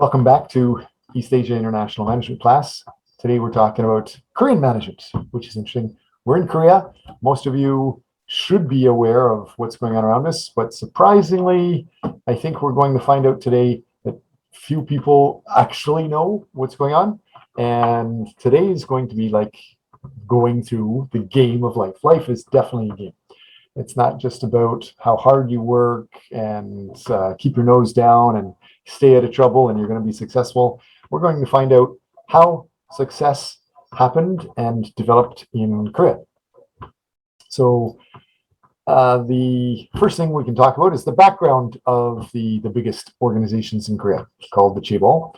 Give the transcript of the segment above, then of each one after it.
Welcome back to East Asia International Management class. Today we're talking about Korean management, which is interesting. We're in Korea. Most of you should be aware of what's going on around us, but surprisingly, I think we're going to find out today that few people actually know what's going on. And today is going to be like going through the game of life. Life is definitely a game. It's not just about how hard you work and keep your nose down and stay out of trouble and you're going to be successful. We're going to find out how success happened and developed in Korea. So the first thing we can talk about is the background of the biggest organizations in Korea, called the chaebol.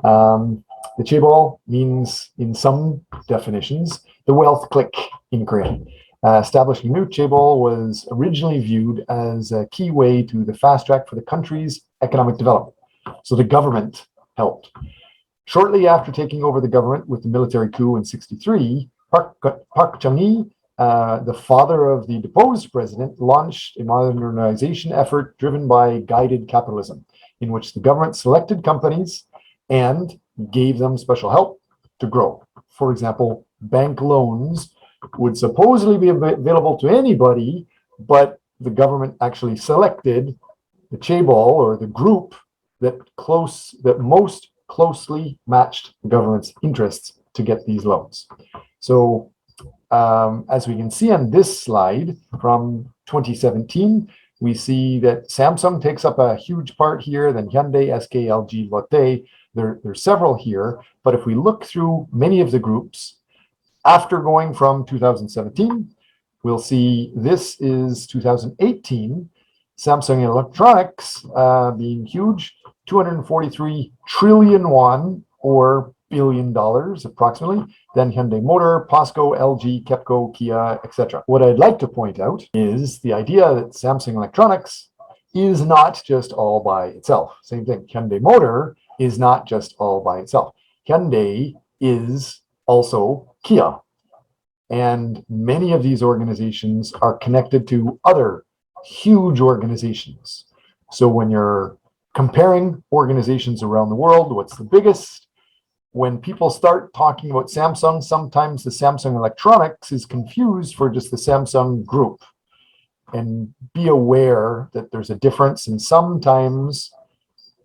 The chaebol means, in some definitions, the wealth clique in Korea. Establishing new chaebol was originally viewed as a key way to the fast track for the country's economic development. So the government helped. Shortly after taking over the government with the military coup in '63, Park Chung-hee, the father of the deposed president, launched a modernization effort driven by guided capitalism, in which the government selected companies and gave them special help to grow. For example, bank loans would supposedly be available to anybody, but the government actually selected the chaebol, or the group that most closely matched the government's interests to get these loans. So as we can see on this slide from 2017, we see that Samsung takes up a huge part here, then Hyundai, SK, LG, Lotte. There's several here, but if we look through many of the groups, after going from 2017, we'll see this is 2018, Samsung Electronics being huge, 243 trillion won, or $1 billion approximately, then Hyundai Motor, POSCO, LG, KEPCO, Kia, etc. What I'd like to point out is the idea that Samsung Electronics is not just all by itself. Same thing, Hyundai Motor is not just all by itself. Hyundai is also Kia. And many of these organizations are connected to other huge organizations. So when you're comparing organizations around the world, what's the biggest? When people start talking about Samsung, sometimes the Samsung Electronics is confused for just the Samsung group. And be aware that there's a difference, and sometimes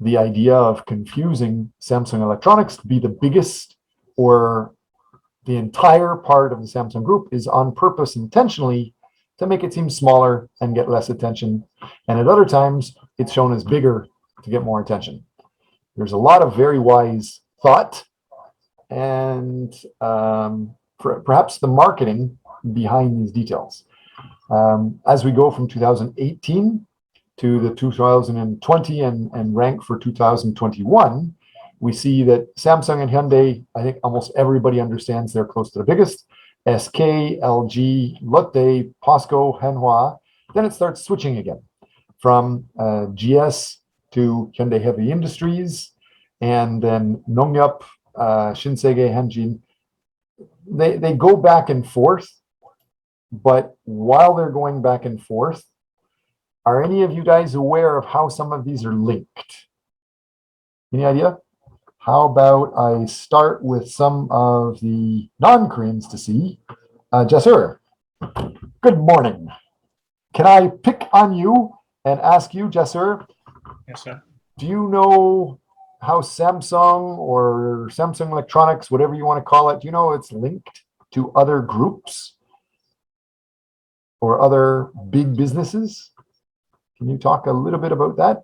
the idea of confusing Samsung Electronics to be the biggest or the entire part of the Samsung group is on purpose, intentionally, to make it seem smaller and get less attention. And at other times, it's shown as bigger to get more attention. There's a lot of very wise thought and perhaps the marketing behind these details. As we go from 2018 to the 2020 and rank for 2021, we see that Samsung and Hyundai, I think almost everybody understands they're close to the biggest. SK, LG, Lotte, POSCO, Hanwha. Then it starts switching again from GS to Hyundai Heavy Industries, and then Nongyup, Shinsegae, Hanjin. They go back and forth, but while they're going back and forth, are any of you guys aware of how some of these are linked? Any idea? How about I start with some of the non-Koreans to see? Jesser, good morning. Can I pick on you and ask you, Jesser? Yes, sir. Do you know how Samsung or Samsung Electronics, whatever you want to call it, do you know it's linked to other groups or other big businesses? Can you talk a little bit about that?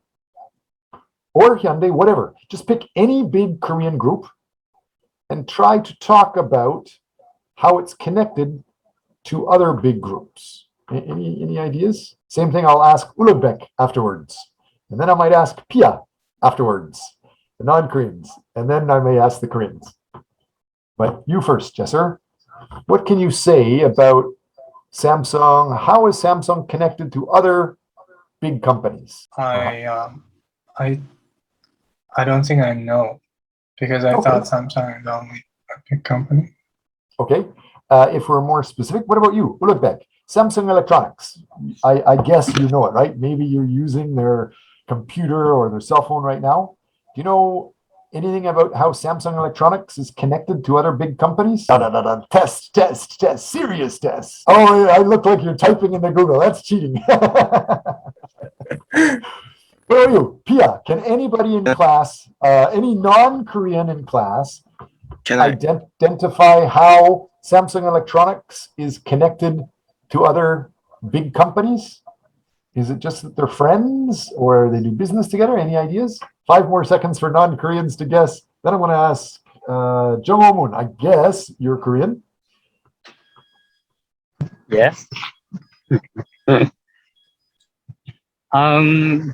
Or Hyundai, whatever. Just pick any big Korean group and try to talk about how it's connected to other big groups. Any ideas? Same thing, I'll ask Ulugбек afterwards. And then I might ask Pia afterwards, the non-Koreans. And then I may ask the Koreans. But you first, Jesser. What can you say about Samsung? How is Samsung connected to other big companies? I don't think I know, because I Okay. thought Samsung is only a big company. Okay. If we're more specific, what about you? Ulugбек, Samsung Electronics. I guess you know it, right? Maybe you're using their computer or their cell phone right now. Do you know anything about how Samsung Electronics is connected to other big companies? Da, da, da, da. Test, test, test, serious test. Oh, I look like you're typing in the Google. That's cheating. Where are you? Pia, can anybody in class, any non-Korean in class, Can I? identify how Samsung Electronics is connected to other big companies? Is it just that they're friends or they do business together? Any ideas? 5 more seconds for non-Koreans to guess. Then I'm going to ask Jung Ho-moon. I guess you're Korean. Yes.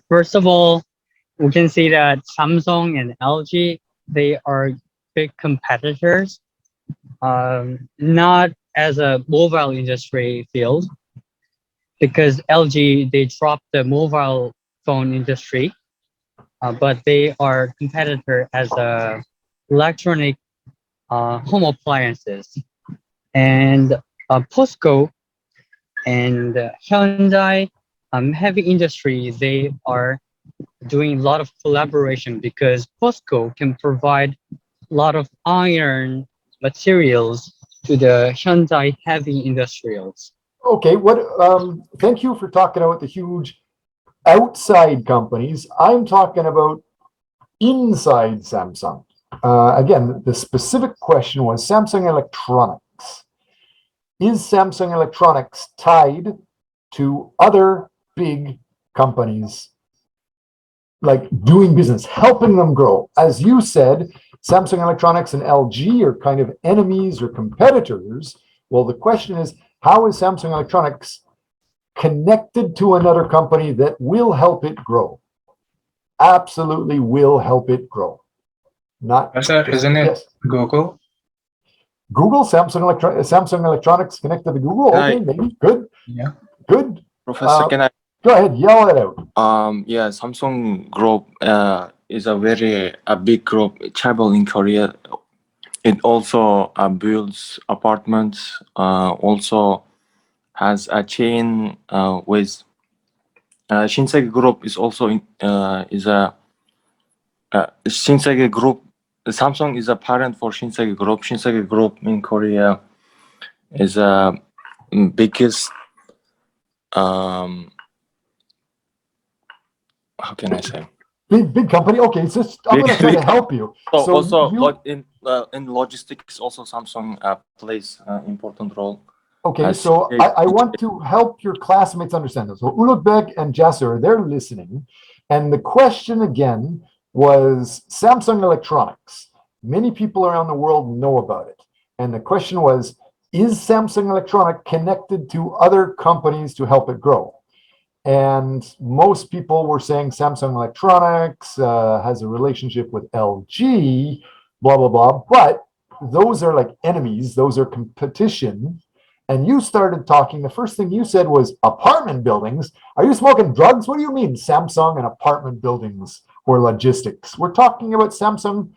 First of all, we can see that Samsung and LG, they are big competitors, not as a mobile industry field, because LG, they dropped the mobile phone industry, but they are competitor as a electronic home appliances. And POSCO and Hyundai, heavy industry, they are doing a lot of collaboration because POSCO can provide a lot of iron materials to the Hyundai heavy industrials. Okay, thank you for talking about the huge outside companies. I'm talking about inside Samsung. Again, the specific question was Samsung Electronics. Is Samsung Electronics tied to other big companies, like doing business, helping them grow? As you said, Samsung Electronics and LG are kind of enemies or competitors. Well, the question is, how is Samsung Electronics connected to another company that will help it grow? Absolutely will help it grow. Not Sir, isn't it yes. Google? Google, Samsung Electronics connected to Google. Okay, maybe good. Yeah. Good. Professor, can I? Go ahead, yell it out. Yeah, Samsung Group is a big group tribal in Korea. It also builds apartments. Also has a chain with Shinsegae Group is also is a Shinsegae Group. Samsung is a parent for Shinsegae Group. Shinsegae Group in Korea is a biggest. How can I say? Big company. Okay, so I'm going to try to help you. So also you, in logistics, also Samsung plays an important role. okay, so I want to help your classmates understand this. So Ulukbek and Jasser, they're listening. And the question again was Samsung Electronics. Many people around the world know about it. And the question was, is Samsung Electronics connected to other companies to help it grow? And most people were saying Samsung Electronics has a relationship with LG, blah, blah, blah. But those are like enemies. Those are competition. And you started talking, the first thing you said was apartment buildings. Are you smoking drugs? What do you mean Samsung and apartment buildings or logistics? We're talking about Samsung,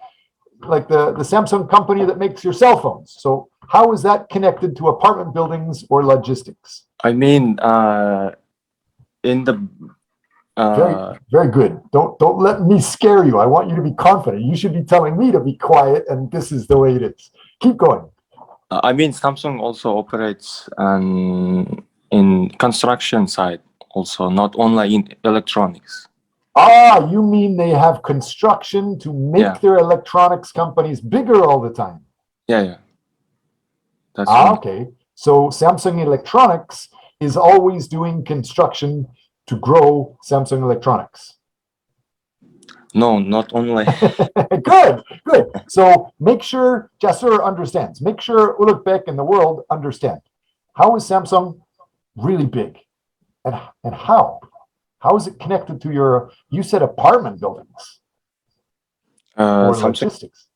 like the Samsung company that makes your cell phones. So how is that connected to apartment buildings or logistics? I mean, in the very good. Don't let me scare you. I want you to be confident. You should be telling me to be quiet, and this is the way it is. Keep going. I mean, Samsung also operates in construction side, also not only in electronics. Ah, you mean they have construction to make their electronics companies bigger all the time? Yeah. That's okay. So Samsung Electronics is always doing construction to grow Samsung Electronics. No, not only. Good. So make sure Jasur understands. Make sure Ulukbek and the world understand. How is Samsung really big? And how? How is it connected to your, you said apartment buildings or logistics?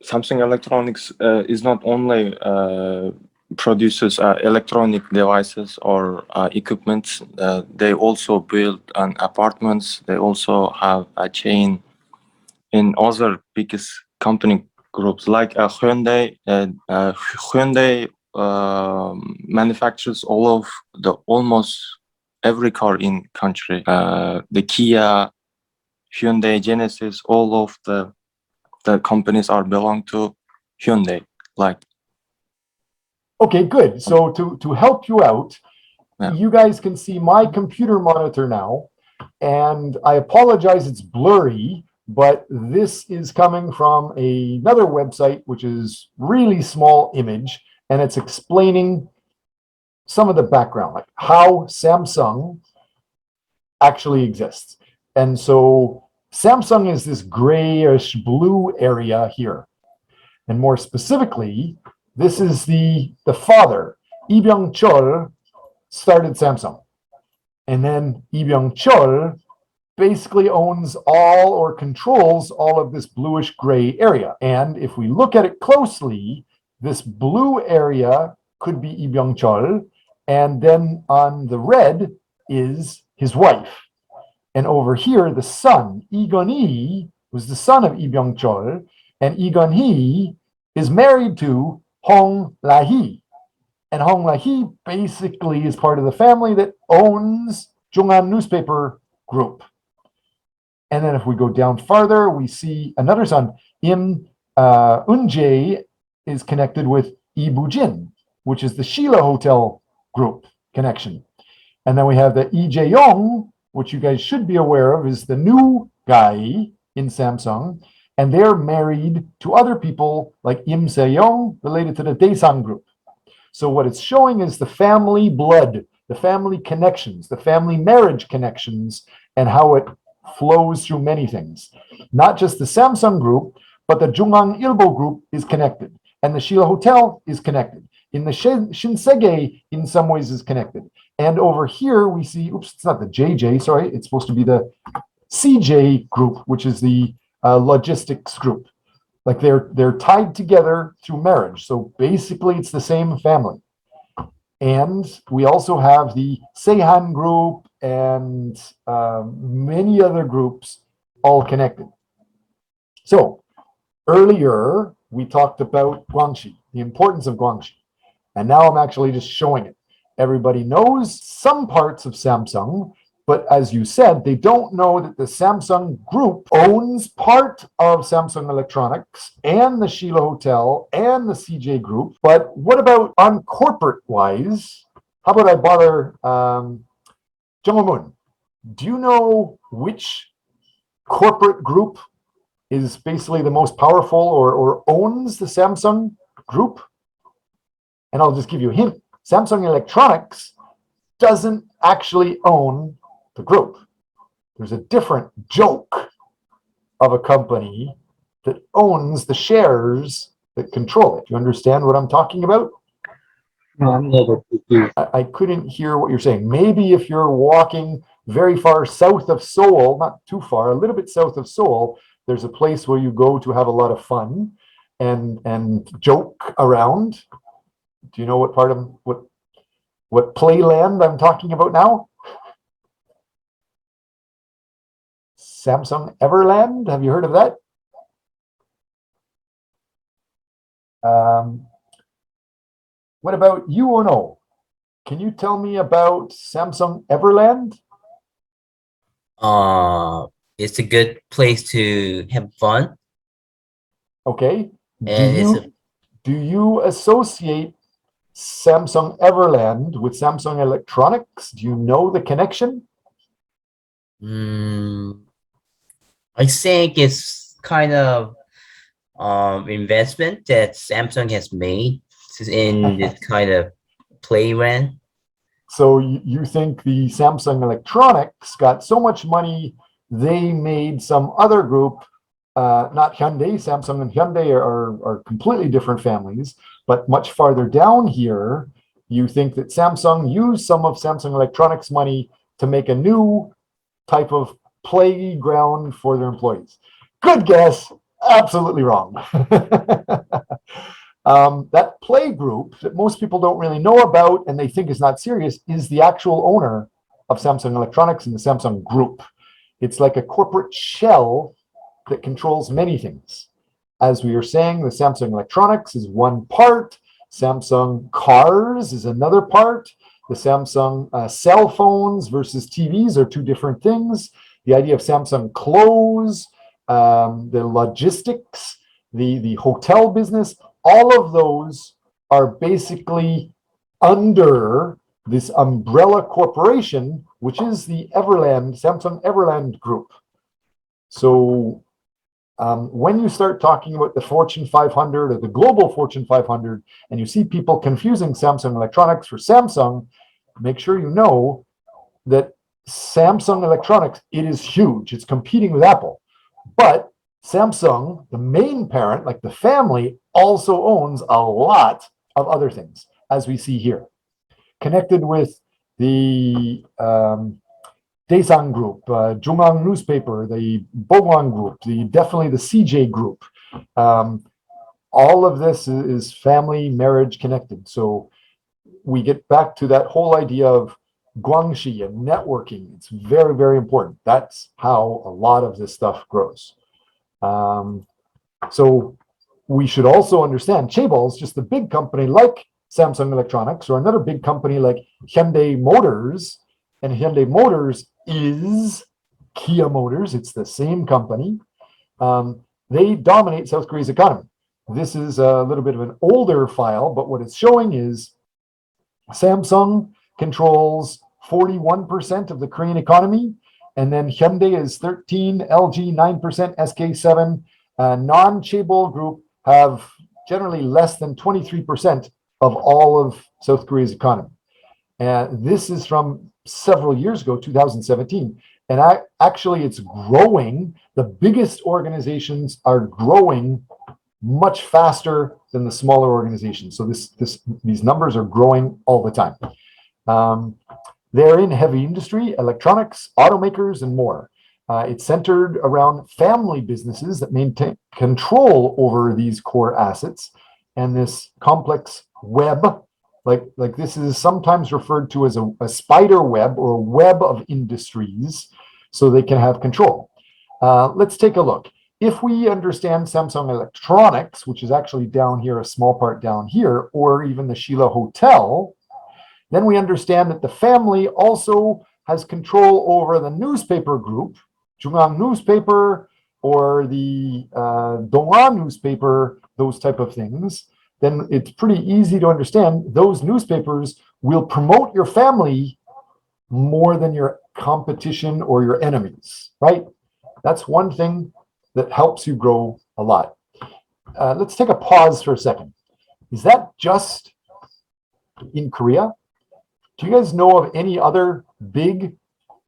Samsung Electronics is not only produces electronic devices or equipment. They also build apartments. They also have a chain in other biggest company groups like Hyundai. Hyundai manufactures almost every car in country. The Kia, Hyundai, Genesis, all of the the companies are belong to Hyundai. Like, Okay, good. So to help you out, Yeah. you guys can see my computer monitor now, and I apologize, it's blurry, but this is coming from another website, which is really small image, and it's explaining some of the background, like how Samsung actually exists. And so Samsung is this grayish blue area here. And more specifically, this is the father. Lee Byung-chul started Samsung. And then Lee Byung-chul basically owns all or controls all of this bluish gray area. And if we look at it closely, this blue area could be Lee Byung-chul, and then on the red is his wife. And over here, the son, Lee Gun-hee, was the son of Lee Byung-chul, and Lee Gun-hee is married to Hong La-hee. And Hong La-hee basically is part of the family that owns Jung'an Newspaper Group. And then if we go down farther, we see another son, Im Eun-jae, is connected with Lee Bu-jin, which is the Sheila Hotel Group connection. And then we have the Lee Jae-yong, which you guys should be aware of, is the new guy in Samsung. And they're married to other people like Im Se-yong, related to the Daesang Group. So what it's showing is the family blood, the family connections, the family marriage connections, and how it flows through many things. Not just the Samsung Group, but the Jung'an Ilbo Group is connected. And the Sheila Hotel is connected. In the Shinsegae, in some ways, is connected. And over here, we see, oops, it's not the JJ, sorry, it's supposed to be the CJ Group, which is the logistics group. Like they're tied together through marriage. So basically, it's the same family. And we also have the Seihan Group and many other groups all connected. So earlier, we talked about Guangxi, the importance of Guangxi. And now I'm actually just showing it. Everybody knows some parts of Samsung, but as you said, they don't know that the Samsung Group owns part of Samsung Electronics and the Sheila Hotel and the CJ Group. But what about on corporate wise? How about I bother Jung-moon? Do you know which corporate group is basically the most powerful or owns the Samsung Group? And I'll just give you a hint. Samsung Electronics doesn't actually own the group. There's a different joke of a company that owns the shares that control it. Do you understand what I'm talking about? No, I'm a little bit confused. I couldn't hear what you're saying. Maybe if you're walking very far south of Seoul, not too far, a little bit south of Seoul, there's a place where you go to have a lot of fun and joke around. Do you know what part of what playland I'm talking about now? Samsung Everland. Have you heard of that? What about you, Ono? Can you tell me about Samsung Everland? It's a good place to have fun, Okay. and Do you associate Samsung Everland with Samsung Electronics? Do you know the connection? I think it's kind of investment that Samsung has made in this kind of playground. So you think the Samsung Electronics got so much money, they made some other group, not Hyundai. Samsung and Hyundai are completely different families, but much farther down here, you think that Samsung used some of Samsung Electronics money to make a new type of playground for their employees. Good guess. Absolutely wrong. That play group that most people don't really know about and they think is not serious is the actual owner of Samsung Electronics and the Samsung Group. It's like a corporate shell that controls many things. As we were saying, the Samsung Electronics is one part. Samsung cars is another part. The Samsung cell phones versus TVs are two different things. The idea of Samsung clothes, the logistics, the hotel business, all of those are basically under this umbrella corporation, which is the Samsung Everland Group. So when you start talking about the Fortune 500 or the global Fortune 500, and you see people confusing Samsung Electronics for Samsung, make sure you know that Samsung Electronics, it is huge. It's competing with Apple. But Samsung, the main parent, like the family, also owns a lot of other things, as we see here. Connected with the Daesang Group, Jungang Newspaper, the Bogwon Group, definitely the CJ Group. All of this is family marriage connected. So we get back to that whole idea of guangxi and networking. It's very, very important. That's how a lot of this stuff grows. So we should also understand Chaebol is just a big company like Samsung Electronics or another big company like Hyundai Motors. And Hyundai Motors is Kia Motors. It's the same company. They dominate South Korea's economy. This is a little bit of an older file, but what it's showing is Samsung controls 41% of the Korean economy, and then Hyundai is 13, LG 9%, SK7. Non-Chaebol group have generally less than 23% of all of South Korea's economy. And this is from several years ago, 2017. And actually, it's growing. The biggest organizations are growing much faster than the smaller organizations. So these numbers are growing all the time. They're in heavy industry, electronics, automakers, and more. It's centered around family businesses that maintain control over these core assets. And this complex web, like this is sometimes referred to as a spider web or a web of industries, so they can have control. Let's take a look. If we understand Samsung Electronics, which is actually down here, a small part down here, or even the Sheila Hotel, then we understand that the family also has control over the newspaper group, Jungang Newspaper, or the Donghua Newspaper, those type of things. Then it's pretty easy to understand those newspapers will promote your family more than your competition or your enemies, right? That's one thing that helps you grow a lot. Let's take a pause for a second. Is that just in Korea? Do you guys know of any other big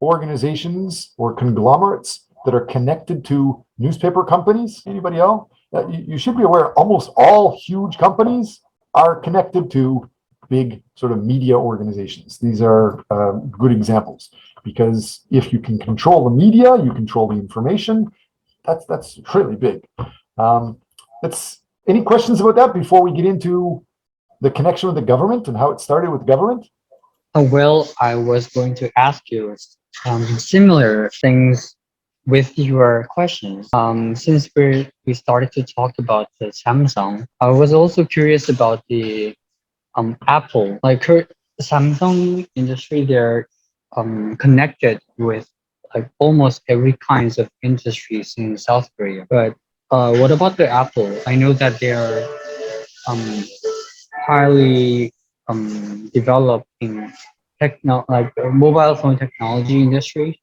organizations or conglomerates that are connected to newspaper companies? Anybody else? You should be aware almost all huge companies are connected to big sort of media organizations. These are good examples, because if you can control the media, you control the information. That's really big. Any questions about that before we get into the connection with the government and how it started with government? Well, I was going to ask you similar things with your questions. Since we started to talk about the Samsung, I was also curious about the Apple. Like Samsung industry, they're connected with like almost every kinds of industries in South Korea. But what about the Apple? I know that they are highly developed in mobile phone technology industry.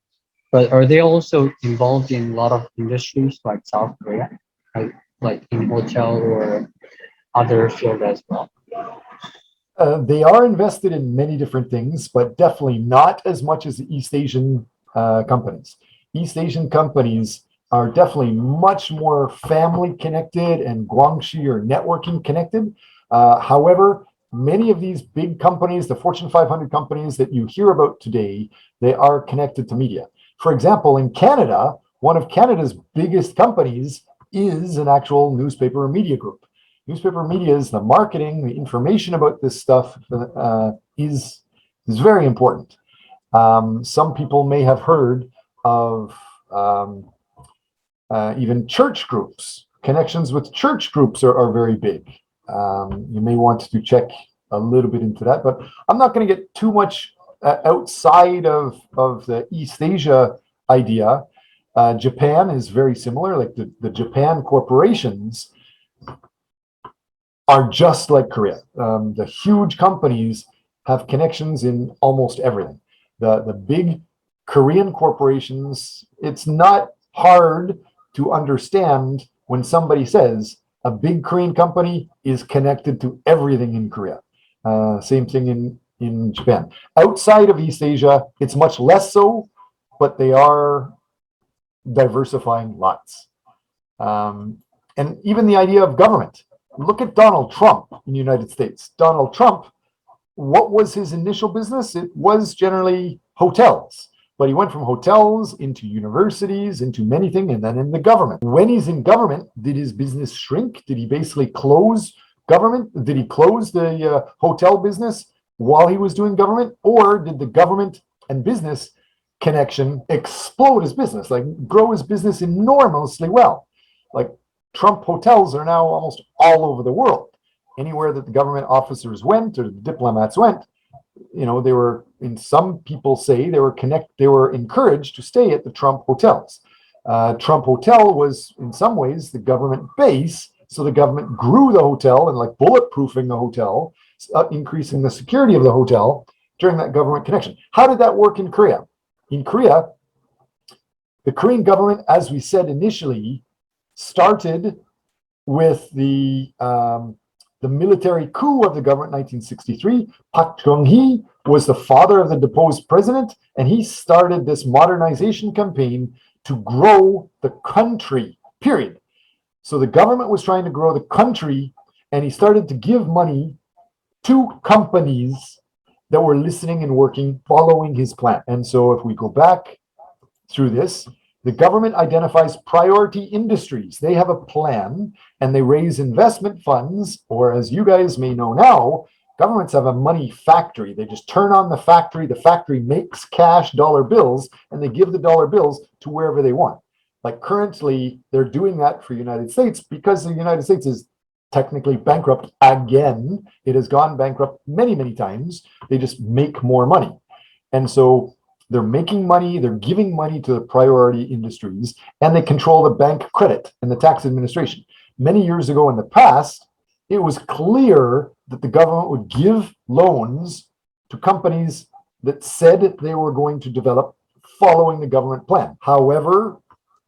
But are they also involved in a lot of industries like South Korea, like in hotel or other field as well? They are invested in many different things, but definitely not as much as the East Asian companies. East Asian companies are definitely much more family connected and guangxi or networking connected. However, many of these big companies, the Fortune 500 companies that you hear about today, they are connected to media. For example, in Canada, one of Canada's biggest companies is an actual newspaper or media group. Newspaper media is the marketing, the information about this stuff is very important. Some people may have heard of even church groups. Connections with church groups are very big. You may want to check a little bit into that, but I'm not going to get too much outside of the East Asia idea. Japan is very similar. Like the Japan corporations are just like Korea. The huge companies have connections in almost everything. The big Korean corporations, it's not hard to understand when somebody says a big Korean company is connected to everything in Korea. Same thing in Japan. Outside of East Asia, it's much less so, but they are diversifying lots. And even the idea of government. Look at Donald Trump in the United States. Donald Trump, what was his initial business? It was generally hotels. But he went from hotels into universities, into many things, and then in the government. When he's in government, did his business shrink? Did he basically close government? Did he close the hotel business while he was doing government? Or did the government and business connection explode his business, like grow his business enormously well? Like Trump hotels are now almost all over the world. Anywhere that the government officers went or the diplomats went, you know, they were, in some people say they were encouraged to stay at the Trump hotels. Trump Hotel was in some ways the government base, so the government grew the hotel and like bulletproofing the hotel, increasing the security of the hotel during that government connection. How did that work in Korea? In Korea, the Korean government, as we said initially, started with the military coup of the government in 1963. Park Chung-hee was the father of the deposed president, and he started this modernization campaign to grow the country, period. So the government was trying to grow the country, and he started to give money to companies that were listening and working, following his plan. And so if we go back through this, the government identifies priority industries. They have a plan and they raise investment funds, or as you guys may know now, governments have a money factory. They just turn on the factory makes cash dollar bills, and they give the dollar bills to wherever they want. Like currently, they're doing that for the United States because the United States is technically bankrupt again. It has gone bankrupt many, many times. They just make more money. And so they're making money, they're giving money to the priority industries, and they control the bank credit and the tax administration. Many years ago in the past, it was clear that the government would give loans to companies that said they were going to develop following the government plan. However,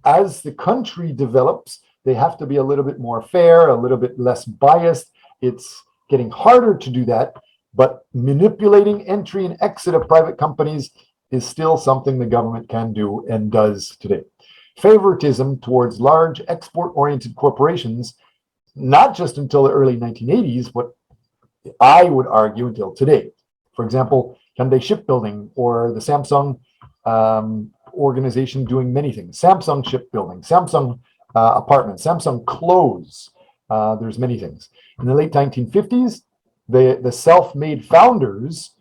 as the country develops, they have to be a little bit more fair, a little bit less biased. It's getting harder to do that, but manipulating entry and exit of private companies is still something the government can do and does today. Favoritism towards large export-oriented corporations, not just until the early 1980s, but I would argue until today. For example, Hyundai Shipbuilding or the Samsung organization doing many things. Samsung Shipbuilding, Samsung Apartments, Samsung Clothes. There's many things. In the late 1950s, the self-made founders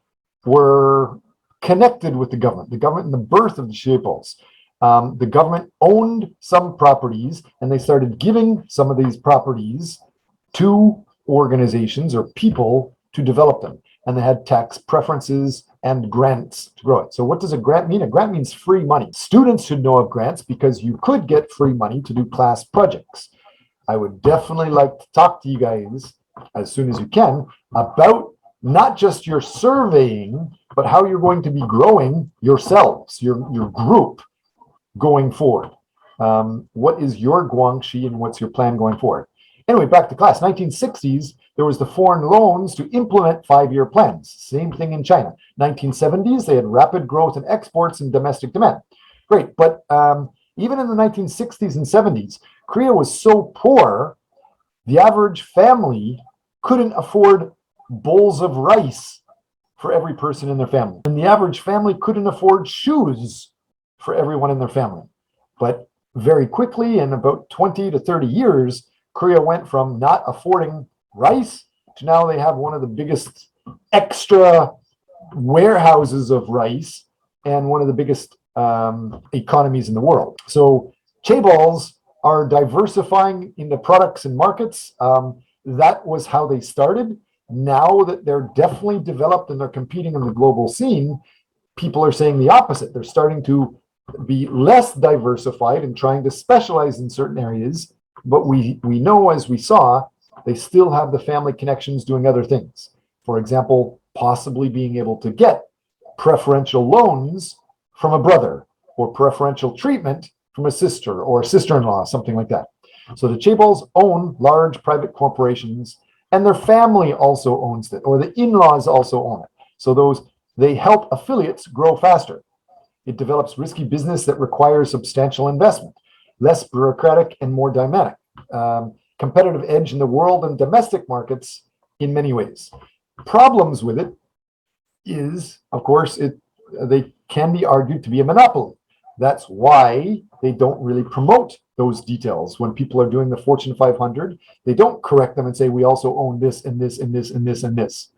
were connected with the government in the birth of the Shapeals. The government owned some properties, and they started giving some of these properties to organizations or people to develop them. And they had tax preferences and grants to grow it. So what does a grant mean? A grant means free money. Students should know of grants because you could get free money to do class projects. I would definitely like to talk to you guys as soon as you can about not just your surveying, but how you're going to be growing yourselves, your group going forward. What is your guangxi and what's your plan going forward? Anyway, back to class. 1960s, there was the foreign loans to implement 5-year plans. Same thing in China. 1970s, they had rapid growth in exports and domestic demand. Great, but even in the 1960s and 70s, Korea was so poor, the average family couldn't afford bowls of rice for every person in their family. And the average family couldn't afford shoes for everyone in their family. But very quickly, in about 20 to 30 years, Korea went from not affording rice to now they have one of the biggest extra warehouses of rice and one of the biggest economies in the world. So chaebols are diversifying into products and markets. That was how they started. Now that they're definitely developed and they're competing in the global scene, people are saying the opposite. They're starting to be less diversified and trying to specialize in certain areas. But we know, as we saw, they still have the family connections doing other things. For example, possibly being able to get preferential loans from a brother or preferential treatment from a sister or a sister-in-law, something like that. So the Chaebols own large private corporations, and their family also owns it, or the in-laws also own it. So they help affiliates grow faster. It develops risky business that requires substantial investment, less bureaucratic and more dynamic. Competitive edge in the world and domestic markets in many ways. Problems with it is, of course, they can be argued to be a monopoly. That's why they don't really promote those details. When people are doing the Fortune 500, they don't correct them and say, we also own this and this and this and this and this.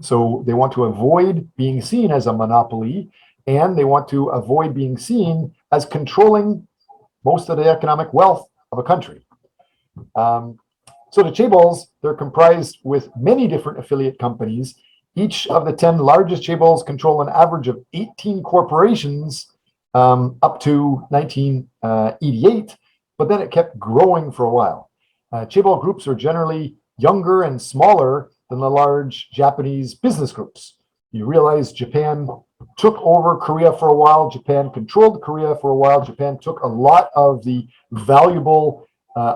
So they want to avoid being seen as a monopoly, and they want to avoid being seen as controlling most of the economic wealth of a country. So the Chaebols, they're comprised with many different affiliate companies. Each of the 10 largest Chaebols control an average of 18 corporations up to 1988, but then it kept growing for a while. Chaebol groups are generally younger and smaller than the large Japanese business groups. You realize Japan took over Korea for a while. Japan controlled Korea for a while. Japan took a lot of the valuable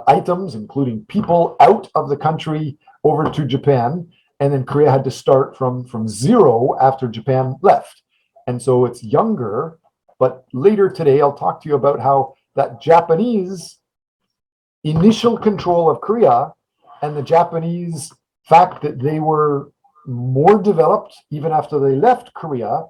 items, including people, out of the country over to Japan. And then Korea had to start from zero after Japan left. And so it's younger. But later today, I'll talk to you about how that Japanese initial control of Korea and the Japanese fact that they were more developed even after they left Korea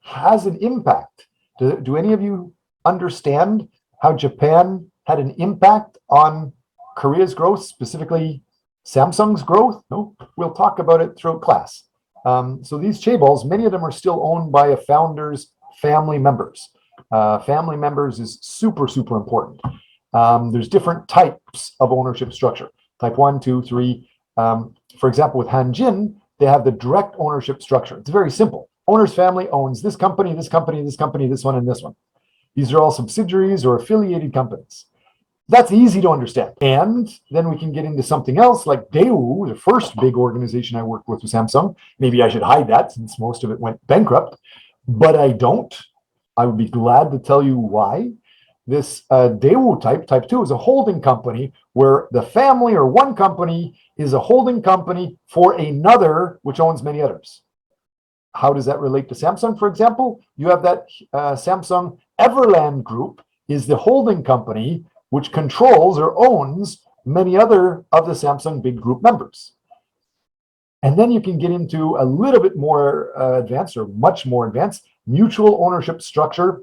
has an impact. Do any of you understand how Japan had an impact on Korea's growth, specifically Samsung's growth? No, we'll talk about it throughout class. So these Chaebols, many of them are still owned by a founder's family members. Family members is super, super important. There's different types of ownership structure. Type 1, 2, 3. For example, with Hanjin, they have the direct ownership structure. It's very simple. Owner's family owns this company, this company, this company, this one, and this one. These are all subsidiaries or affiliated companies. That's easy to understand. And then we can get into something else like Daewoo, the first big organization I worked with Samsung. Maybe I should hide that since most of it went bankrupt, but I don't. I would be glad to tell you why. This Daewoo type 2, is a holding company where the family or one company is a holding company for another, which owns many others. How does that relate to Samsung, for example? You have that Samsung Everland Group is the holding company which controls or owns many other of the Samsung Big Group members. And then you can get into a little bit more advanced, or much more advanced, mutual ownership structure.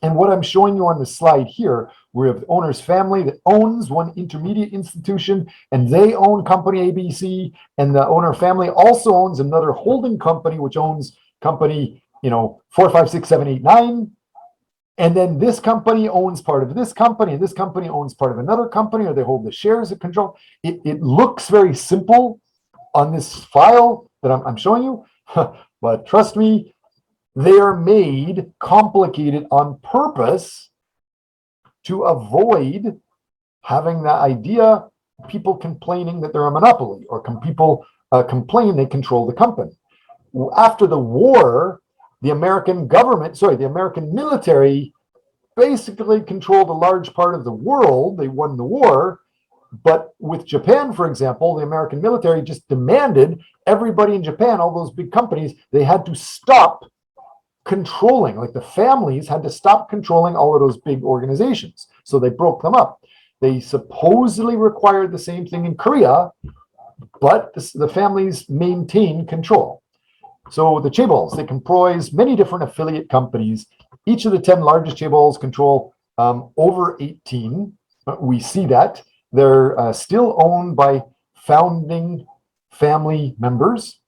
And what I'm showing you on the slide here, we have the owner's family that owns one intermediate institution, and they own company ABC, and the owner family also owns another holding company, which owns company, 4, 5, 6, 7, 8, 9. And then this company owns part of this company, and this company owns part of another company, or they hold the shares of control. It looks very simple on this file that I'm showing you, but trust me, they are made complicated on purpose to avoid having the idea people complaining that they're a monopoly, or people complain they control the company. After the war, the American military basically controlled a large part of the world. They won the war. But with Japan, for example, the American military just demanded everybody in Japan, all those big companies, they had to stop controlling, like the families had to stop controlling all of those big organizations. So they broke them up. They supposedly required the same thing in Korea, but the families maintain control. So the Chaebols, they comprise many different affiliate companies. Each of the 10 largest Chaebols control over 18. We see that. They're still owned by founding family members.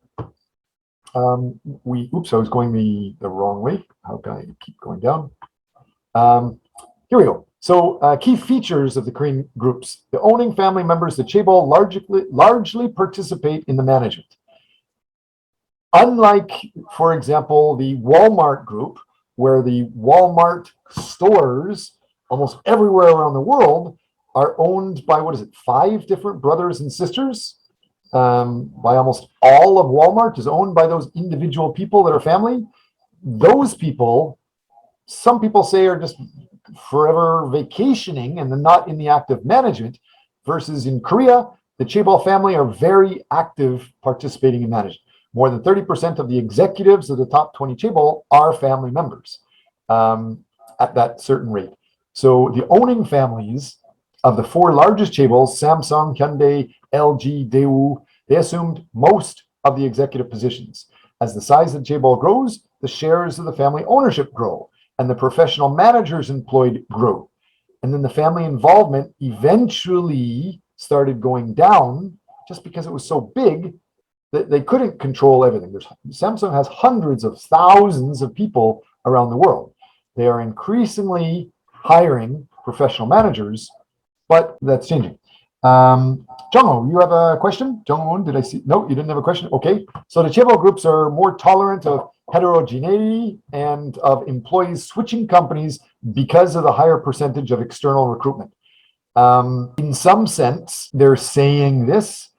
Oops, I was going the wrong way. How can I keep going down? Here we go. So key features of the Korean groups. The owning family members, the Chaebol largely participate in the management. Unlike, for example, the Walmart group, where the Walmart stores almost everywhere around the world are owned by, what is it, 5 different brothers and sisters? By almost all of Walmart is owned by those individual people that are family. Those people, some people say, are just forever vacationing and they're not in the active management, versus in Korea, the chaebol family are very active participating in management. More than 30% of the executives of the top 20 chaebol are family members at that certain rate. So the owning families of the 4 largest chaebols, Samsung, Hyundai, LG, Daewoo, they assumed most of the executive positions. As the size of the chaebol grows, the shares of the family ownership grow, and the professional managers employed grew. And then the family involvement eventually started going down just because it was so big that they couldn't control everything. Samsung has hundreds of thousands of people around the world. They are increasingly hiring professional managers, but that's changing. Jungho, you have a question? Jungho, did I see? No, you didn't have a question. Okay. So the chaebol groups are more tolerant of heterogeneity and of employees switching companies because of the higher percentage of external recruitment. In some sense, they're saying this,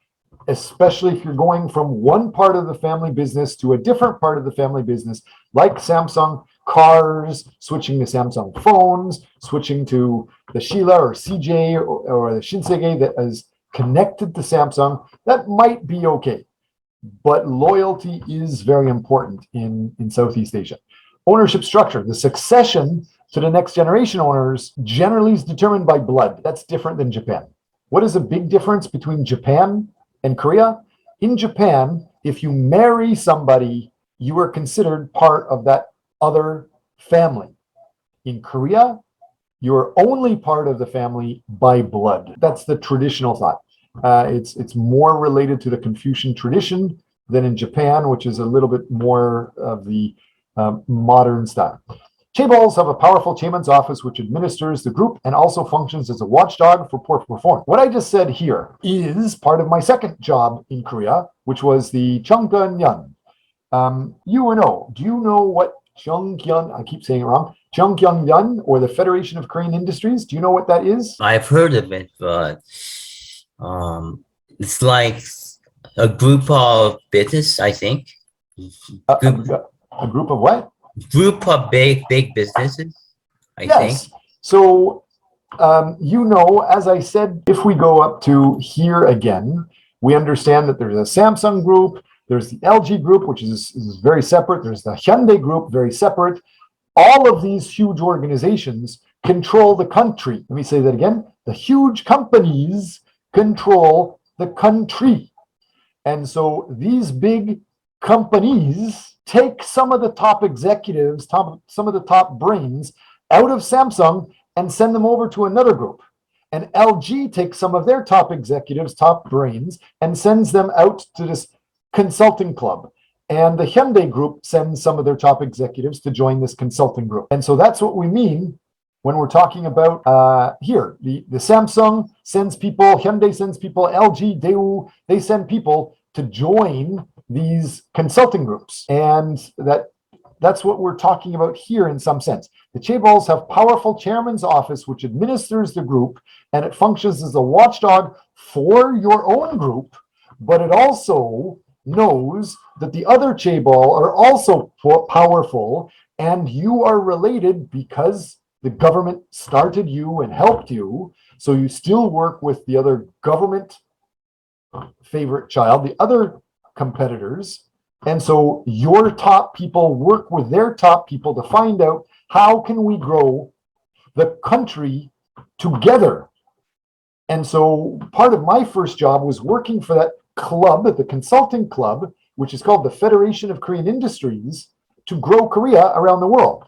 especially if you're going from one part of the family business to a different part of the family business, like Samsung cars, switching to Samsung phones, switching to the Sheila or CJ or the Shinsegae that is connected to Samsung, that might be okay. But loyalty is very important in Southeast Asia. Ownership structure, the succession to the next generation owners generally is determined by blood. That's different than Japan. What is the big difference between Japan and Korea? In Japan, if you marry somebody, you are considered part of that other family. In Korea, you're only part of the family by blood. That's the traditional thought. It's more related to the Confucian tradition than in Japan, which is a little bit more of the modern style. Chaebols have a powerful chairman's office which administers the group and also functions as a watchdog for poor performance. What I just said here is part of my second job in Korea, which was the Cheongkyun. UNO, do you know what Cheongkyun, I keep saying it wrong, Cheongkyun or the Federation of Korean Industries? Do you know what that is? I've heard of it, but it's like a group of business, I think. A group of what? Group of big businesses, I Yes. think. So, as I said, if we go up to here again, we understand that there's a Samsung group, there's the LG group, which is very separate. There's the Hyundai group, very separate. All of these huge organizations control the country. Let me say that again. The huge companies control the country. And so these big companies take some of the top executives, some of the top brains out of Samsung and send them over to another group. And LG takes some of their top executives, top brains, and sends them out to this consulting club. And the Hyundai group sends some of their top executives to join this consulting group. And so that's what we mean when we're talking about here. The Samsung sends people, Hyundai sends people, LG, Daewoo, they send people to join these consulting groups. And that's what we're talking about here in some sense. The chaebols have powerful chairman's office which administers the group, and it functions as a watchdog for your own group, but it also knows that the other chaebol are also powerful, and you are related because the government started you and helped you. So you still work with the other government favorite child, the other competitors. And so your top people work with their top people to find out how can we grow the country together. And so part of my first job was working for that club, the consulting club, which is called the Federation of Korean Industries, to grow Korea around the world.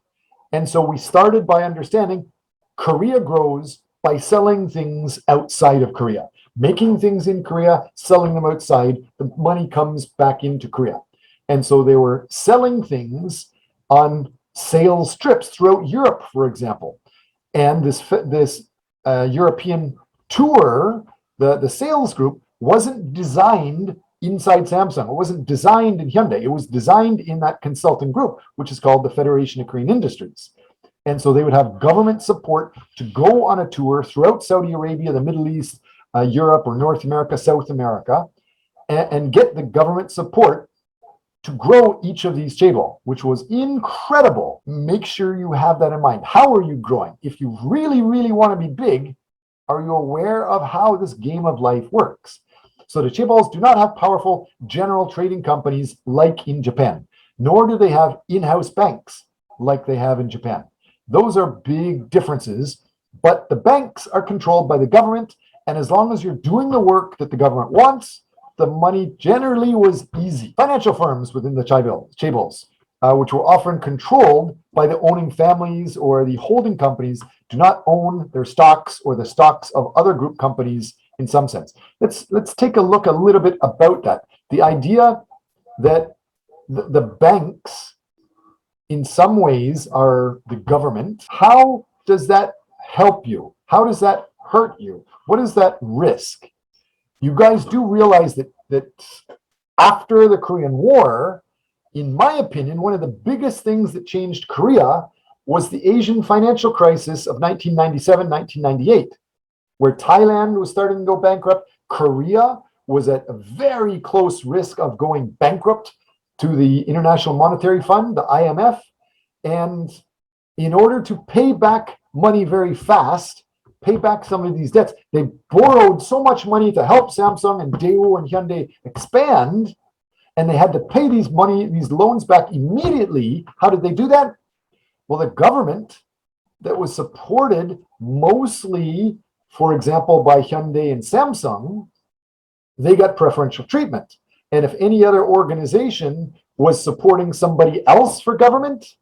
And so we started by understanding Korea grows by selling things outside of Korea, making things in Korea, selling them outside. The money comes back into Korea. And so they were selling things on sales trips throughout Europe, for example. And this European tour, the sales group, wasn't designed inside Samsung. It wasn't designed in Hyundai. It was designed in that consulting group, which is called the Federation of Korean Industries. And so they would have government support to go on a tour throughout Saudi Arabia, the Middle East, Europe, or North America, South America, and get the government support to grow each of these chaebol, which was incredible. Make sure you have that in mind. How are you growing? If you really, really want to be big, are you aware of how this game of life works? So the chaebols do not have powerful general trading companies like in Japan, nor do they have in-house banks like they have in Japan. Those are big differences, but the banks are controlled by the government, and as long as you're doing the work that the government wants, the money generally was easy. Financial firms within the chaebols, which were often controlled by the owning families or the holding companies, do not own their stocks or the stocks of other group companies in some sense. Let's take a look a little bit about that. The idea that the banks in some ways are the government. How does that help you? How does that hurt you? What is that risk? You guys do realize that after the Korean War, in my opinion, one of the biggest things that changed Korea was the Asian financial crisis of 1997, 1998, where Thailand was starting to go bankrupt. Korea was at a very close risk of going bankrupt to the International Monetary Fund, the IMF. And in order to pay back money very fast, pay back some of these debts, they borrowed so much money to help Samsung and Daewoo and Hyundai expand, and they had to pay these loans back immediately. How did they do that? Well, the government that was supported mostly, for example, by Hyundai and Samsung, they got preferential treatment. And if any other organization was supporting somebody else for government,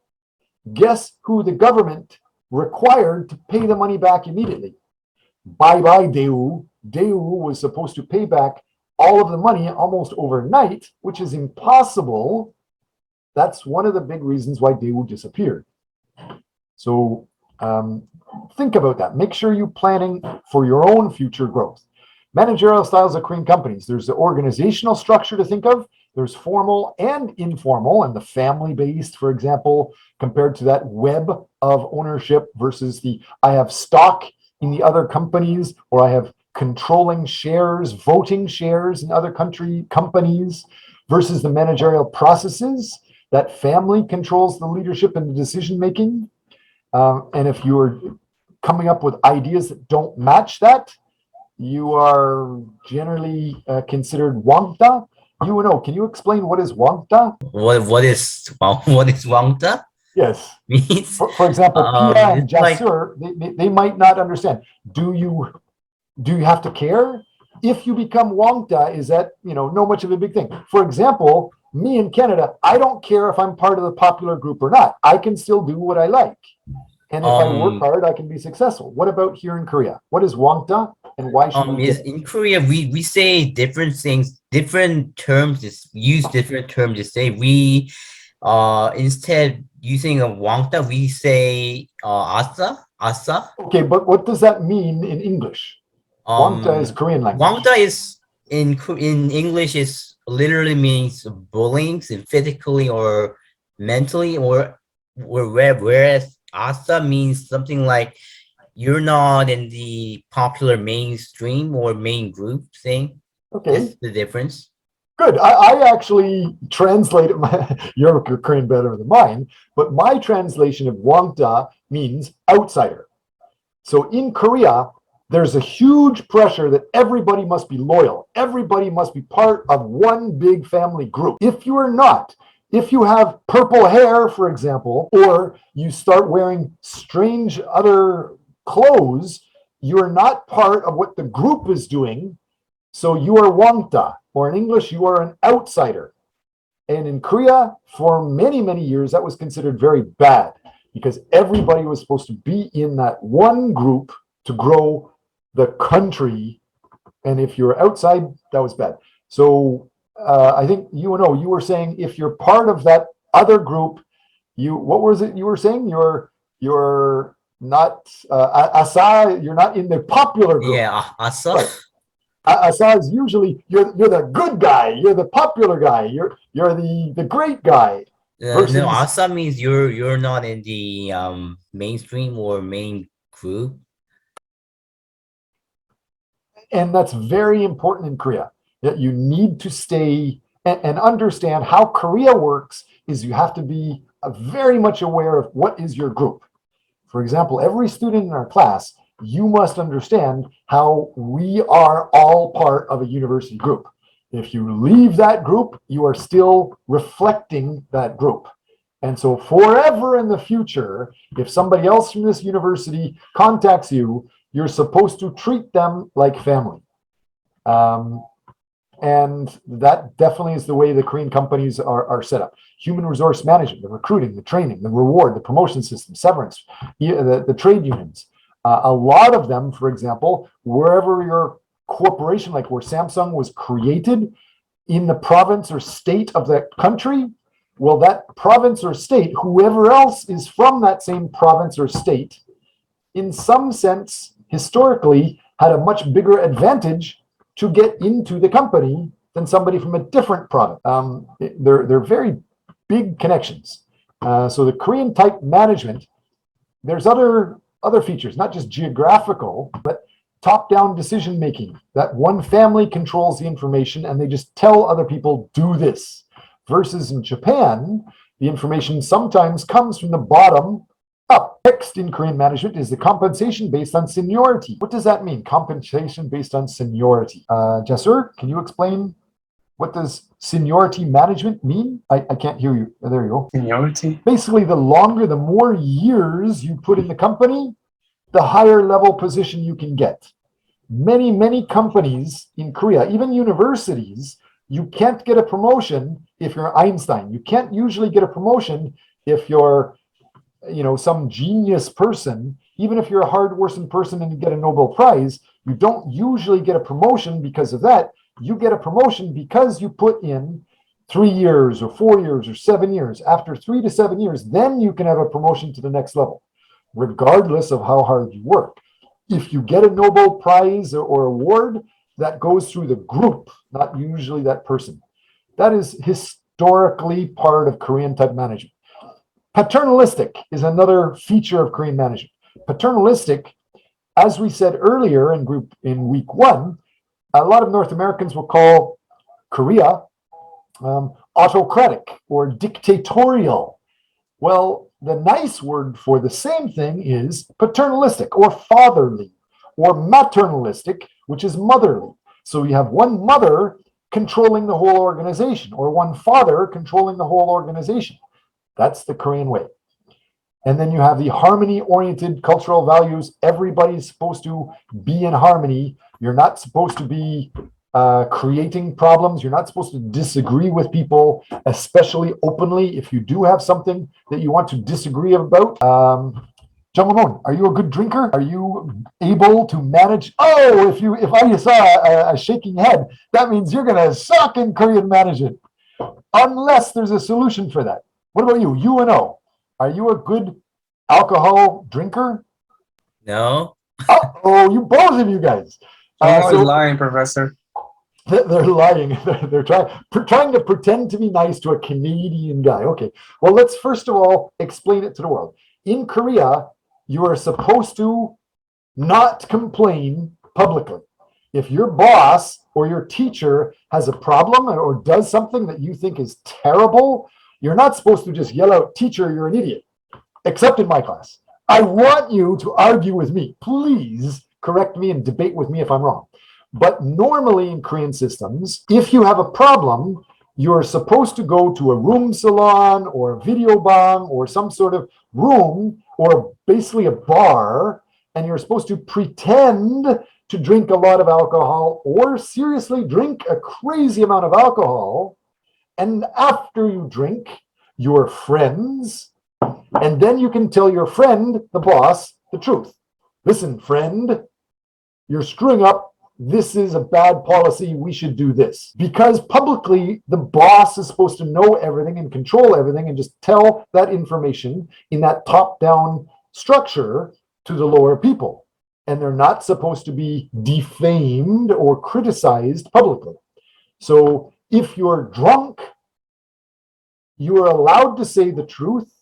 guess who the government required to pay the money back immediately? Bye-bye, Daewoo. Daewoo was supposed to pay back all of the money almost overnight, which is impossible. That's one of the big reasons why Daewoo disappeared. So think about that. Make sure you're planning for your own future growth. Managerial styles of Korean companies. There's the organizational structure to think of. There's formal and informal, and the family-based, for example, compared to that web of ownership versus the I have stock in the other companies, or I have controlling shares, voting shares in other companies, versus the managerial processes. That family controls the leadership and the decision-making. And if you're coming up with ideas that don't match that, you are generally considered wangta. UNO, can you explain what is wangta? What is Wangda? Yes. Means For example, Pia and it's like Jasur, they might not understand. Do you have to care? If you become wangta, is that no much of a big thing? For example, me in Canada, I don't care if I'm part of the popular group or not. I can still do what I like. And if I work hard, I can be successful. What about here in Korea? What is wangta, and why should we is get it? in Korea we say different things, different terms is use different terms to say. We instead using a wangda, we say asa. Okay, but what does that mean in English? Wangta is Korean language. Wangda is in English is literally means bullying, physically or mentally, or whereas asa means something like you're not in the popular mainstream or main group thing. Okay, That's the difference. good. I actually translated your Korean better than mine, but my translation of wangta means outsider. So in Korea, there's a huge pressure that everybody must be loyal. Everybody must be part of one big family group. If you are not, if you have purple hair, for example, or you start wearing strange other clothes, you're not part of what the group is doing. So you are wangta, or in English, you are an outsider. And in Korea, for many, many years, that was considered very bad because everybody was supposed to be in that one group to grow the country. And if you're outside, that was bad. So I think you were saying if you're part of that other group, what was it you were saying? You're not asa. You're not in the popular group. Yeah, asa. Right. Asa is usually you're the good guy, you're the popular guy, you're the great guy. Versus, no, asa means you're not in the mainstream or main group. and that's very important in Korea. That you need to stay and understand how Korea works is you have to be very much aware of what is your group. For example, every student in our class, you must understand how we are all part of a university group. If you leave that group, you are still reflecting that group. And so forever in the future, if somebody else from this university contacts you, you're supposed to treat them like family. And that definitely is the way the Korean companies are set up. Human resource management, the recruiting, the training, the reward, the promotion system, severance, the trade unions. A lot of them, for example, wherever your corporation, like where Samsung was created in the province or state of that country, well, that province or state, whoever else is from that same province or state, in some sense, historically, had a much bigger advantage to get into the company than somebody from a different province. They're very big connections. So the Korean type management, there's other features, not just geographical, but top-down decision making. That one family controls the information and they just tell other people, do this. Versus in Japan, the information sometimes comes from the bottom up. Next in Korean management is the compensation based on seniority. What does that mean? Compensation based on seniority. Jasur, can you explain what does seniority management mean? I can't hear you. There you go. Seniority? Basically, the longer, the more years you put in the company, the higher level position you can get. Many companies in Korea, even universities, you can't get a promotion if you're Einstein. You can't usually get a promotion if you're some genius person. Even if you're a hard-working person and you get a Nobel Prize, you don't usually get a promotion because of that. You get a promotion because you put in 3 years or 4 years or 7 years. After 3 to 7 years, then you can have a promotion to the next level, regardless of how hard you work. If you get a Nobel Prize or award, that goes through the group, not usually that person. That is historically part of Korean type management. Paternalistic is another feature of Korean management. Paternalistic, as we said earlier in week 1, a lot of North Americans will call Korea autocratic or dictatorial. Well, the nice word for the same thing is paternalistic or fatherly or maternalistic, which is motherly. So you have one mother controlling the whole organization or one father controlling the whole organization. That's the Korean way. And then you have the harmony-oriented cultural values. Everybody's supposed to be in harmony. You're not supposed to be creating problems. You're not supposed to disagree with people, especially openly. If you do have something that you want to disagree about, Jungwon, are you a good drinker? Are you able to manage? Oh, if I saw a shaking head, that means you're gonna suck in Korean management, unless there's a solution for that. What about you? UNO, are you a good alcohol drinker? No. Oh, you both of you guys. Someone's lying, Professor. They're lying. They're trying to pretend to be nice to a Canadian guy. Okay. Well, let's first of all explain it to the world. In Korea, you are supposed to not complain publicly. If your boss or your teacher has a problem or does something that you think is terrible, you're not supposed to just yell out, "Teacher, you're an idiot," except in my class. I want you to argue with me. Please correct me and debate with me if I'm wrong. But normally in Korean systems, if you have a problem, you're supposed to go to a room salon or a video bang or some sort of room or basically a bar, and you're supposed to pretend to drink a lot of alcohol or seriously drink a crazy amount of alcohol. And after you drink, you're friends. And then you can tell your friend, the boss, the truth. Listen, friend, you're screwing up. This is a bad policy. We should do this. Because publicly, the boss is supposed to know everything and control everything and just tell that information in that top-down structure to the lower people. and they're not supposed to be defamed or criticized publicly. So if you're drunk, you are allowed to say the truth.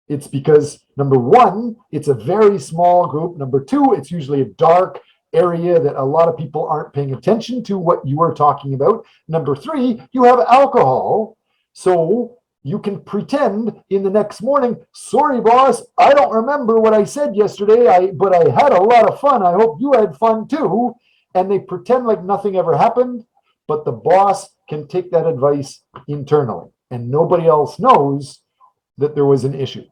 It's because, number one, it's a very small group. Number two, it's usually a dark area that a lot of people aren't paying attention to what you are talking about. Number three, you have alcohol. So you can pretend in the next morning, sorry, boss, I don't remember what I said yesterday, but I had a lot of fun. I hope you had fun too. And they pretend like nothing ever happened, but the boss can take that advice internally and nobody else knows that there was an issue.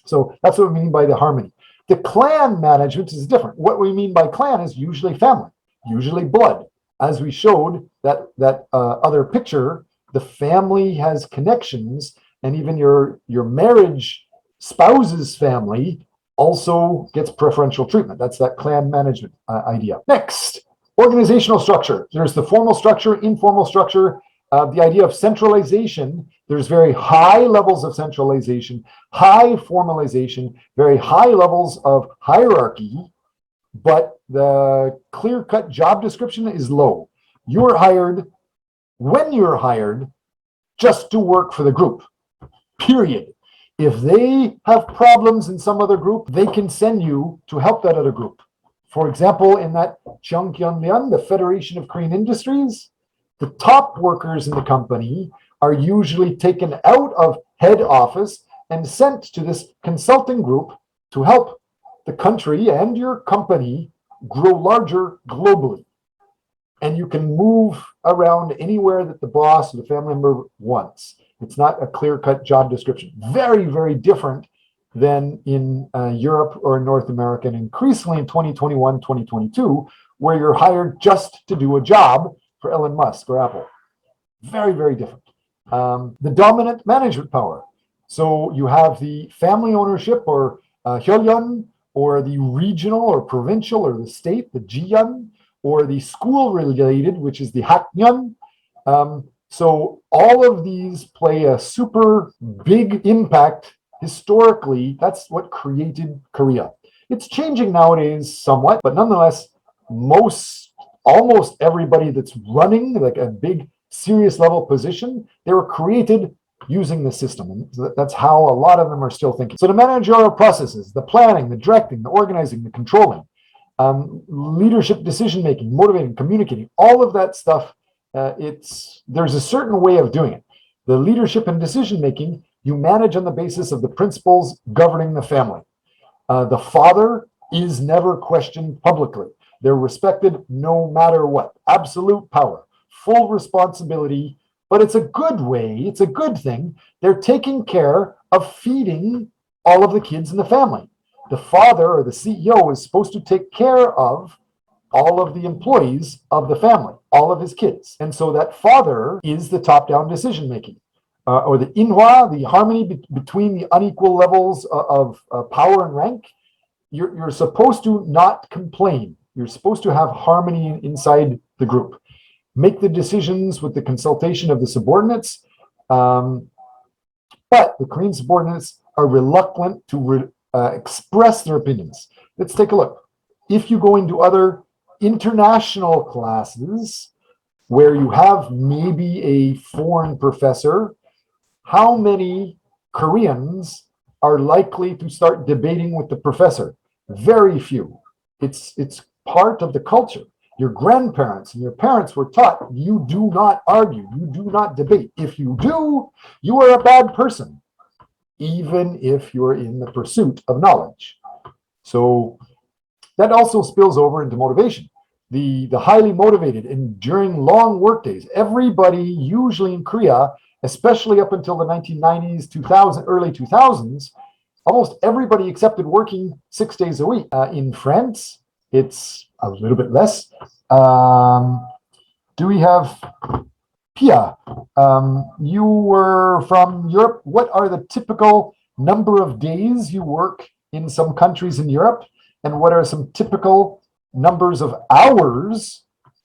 So that's what we mean by the harmony. The clan management is different. What we mean by clan is usually family, usually blood. As we showed that other picture, the family has connections, and even your marriage spouse's family also gets preferential treatment. That's that clan management idea. Next, organizational structure. There's the formal structure, informal structure. The idea of centralization, there's very high levels of centralization, high formalization, very high levels of hierarchy, but the clear-cut job description is low. You're hired when you're hired just to work for the group, period. If they have problems in some other group, they can send you to help that other group. For example, in that Cheongkyunmyeon, the Federation of Korean Industries, the top workers in the company are usually taken out of head office and sent to this consulting group to help the country and your company grow larger globally. And you can move around anywhere that the boss or the family member wants. It's not a clear-cut job description. Very, very different than in Europe or North America, and increasingly in 2021, 2022, where you're hired just to do a job for Elon Musk or Apple. Very, very different. The dominant management power. So you have the family ownership or Hyolyeon, or the regional or provincial or the state, the Jiyeon, or the school related, which is the Haknyeon. So all of these play a super big impact historically. That's what created Korea. It's changing nowadays somewhat, but nonetheless, almost everybody that's running like a big serious level position, they were created using the system. And that's how a lot of them are still thinking. So the managerial processes, the planning, the directing, the organizing, the controlling, leadership decision-making, motivating, communicating, all of that stuff, there's a certain way of doing it. The leadership and decision-making, you manage on the basis of the principles governing the family. The father is never questioned publicly. They're respected no matter what. Absolute power, full responsibility, but it's a good way, it's a good thing. They're taking care of feeding all of the kids in the family. The father or the CEO is supposed to take care of all of the employees of the family, all of his kids. And so that father is the top-down decision-making. Or the inhwa, the harmony between the unequal levels of power and rank. You're supposed to not complain. You're supposed to have harmony inside the group. Make the decisions with the consultation of the subordinates. But the Korean subordinates are reluctant to express their opinions. Let's take a look. If you go into other international classes where you have maybe a foreign professor, how many Koreans are likely to start debating with the professor? Very few. It's part of the culture. Your grandparents and your parents were taught you do not argue, you do not debate. If you do, you are a bad person, even if you're in the pursuit of knowledge. So that also spills over into motivation. The highly motivated and during long work days, everybody usually in Korea, especially up until the 1990s, 2000, early 2000s, almost everybody accepted working 6 days a week. In France, it's a little bit less. Do we have Pia? You were from Europe. What are the typical number of days you work in some countries in Europe? And what are some typical numbers of hours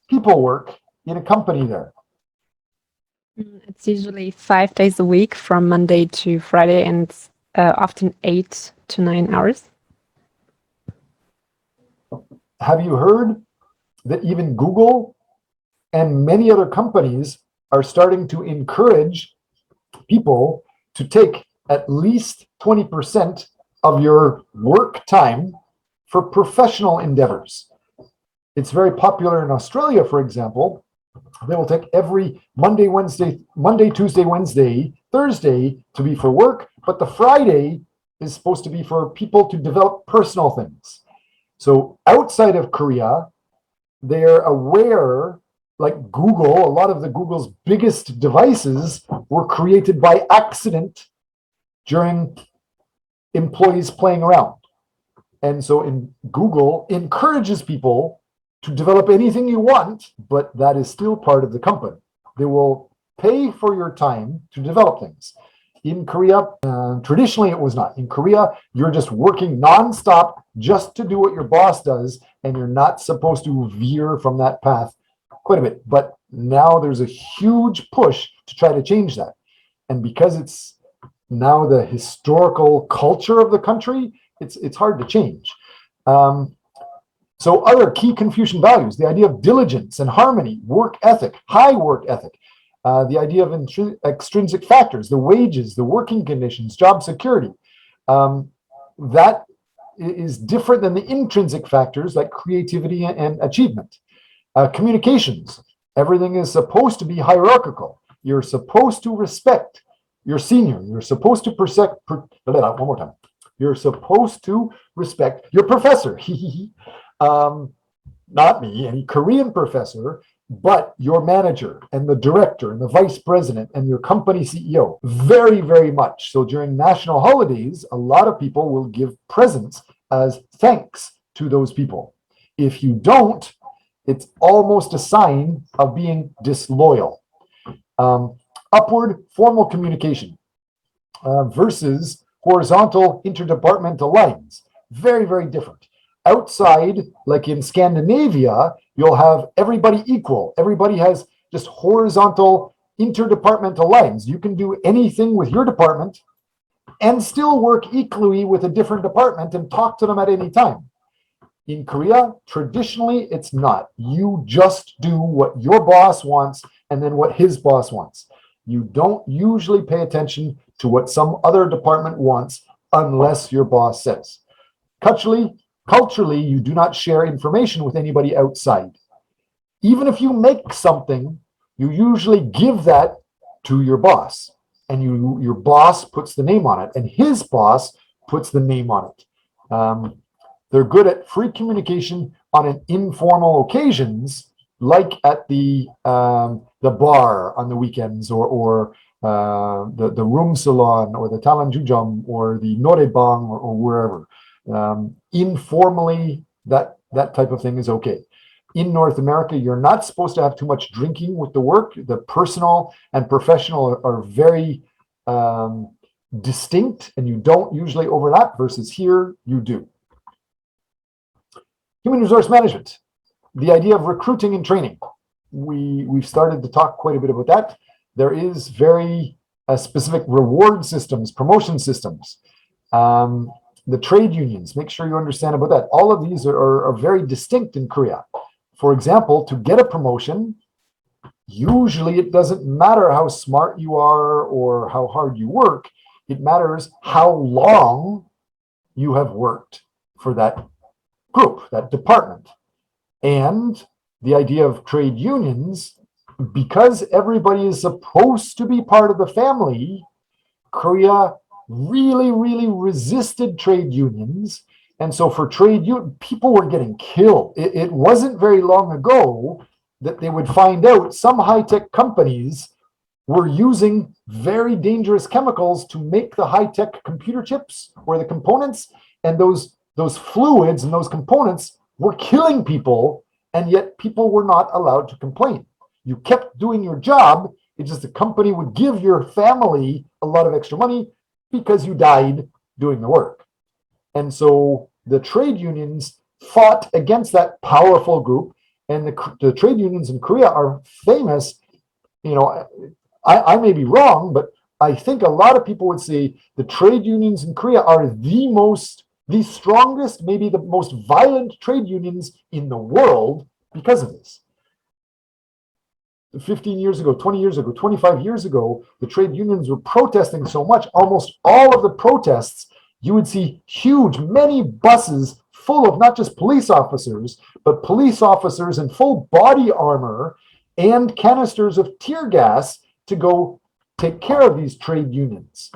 people work in a company there? It's usually 5 days a week from Monday to Friday, and it's often 8 to 9 hours. have you heard that even Google and many other companies are starting to encourage people to take at least 20% of your work time for professional endeavors? It's very popular in Australia, for example. They will take every Monday, Tuesday, Wednesday, Thursday to be for work, but the Friday is supposed to be for people to develop personal things. So outside of Korea, they're aware, like Google, a lot of the Google's biggest devices were created by accident during employees playing around. And so Google encourages people to develop anything you want, but that is still part of the company. They will pay for your time to develop things. In Korea, traditionally it was not. In Korea, you're just working nonstop just to do what your boss does, and you're not supposed to veer from that path quite a bit. But now there's a huge push to try to change that. And because it's now the historical culture of the country, it's hard to change. So other key Confucian values, the idea of diligence and harmony, work ethic, high work ethic, the idea of extrinsic factors, the wages, the working conditions, job security. That is different than the intrinsic factors like creativity and achievement. Communications, everything is supposed to be hierarchical. You're supposed to respect your senior. You're supposed to one more time. You're supposed to respect your professor. Not me, any Korean professor, but your manager and the director and the vice president and your company CEO. Very, very much. So during national holidays, a lot of people will give presents as thanks to those people. If you don't, it's almost a sign of being disloyal. Upward formal communication versus horizontal interdepartmental lines. Very, very different. Outside, like in Scandinavia, you'll have everybody equal. Everybody has just horizontal interdepartmental lines. You can do anything with your department and still work equally with a different department and talk to them at any time. In Korea, traditionally, it's not. You just do what your boss wants and then what his boss wants. You don't usually pay attention to what some other department wants unless your boss says. Culturally, you do not share information with anybody outside. Even if you make something, you usually give that to your boss, and your boss puts the name on it, and his boss puts the name on it. They're good at free communication on an informal occasions, like at the bar on the weekends, or the room salon, or the talanjujum, or the norebang, or wherever. Informally, that type of thing is okay. In North America, you're not supposed to have too much drinking with the work. The personal and professional are very distinct, and you don't usually overlap, versus here you do. Human resource management, the idea of recruiting and training. We've started to talk quite a bit about that. There is very specific reward systems, promotion systems. The trade unions, make sure you understand about that. All of these are very distinct in Korea. For example, to get a promotion, usually it doesn't matter how smart you are or how hard you work. It matters how long you have worked for that group, that department. And the idea of trade unions, because everybody is supposed to be part of the family, Korea really, really resisted trade unions. And so for people were getting killed. It wasn't very long ago that they would find out some high-tech companies were using very dangerous chemicals to make the high-tech computer chips or the components, and those fluids and those components were killing people, and yet people were not allowed to complain. You kept doing your job. It's just the company would give your family a lot of extra money because you died doing the work. And so the trade unions fought against that powerful group, and the trade unions in Korea are famous. I may be wrong, but I think a lot of people would say the trade unions in Korea are the most the strongest, maybe the most violent trade unions in the world because of this. 15 years ago, 20 years ago, 25 years ago, the trade unions were protesting so much, almost all of the protests, you would see huge, many buses full of not just police officers, but police officers in full body armor and canisters of tear gas to go take care of these trade unions.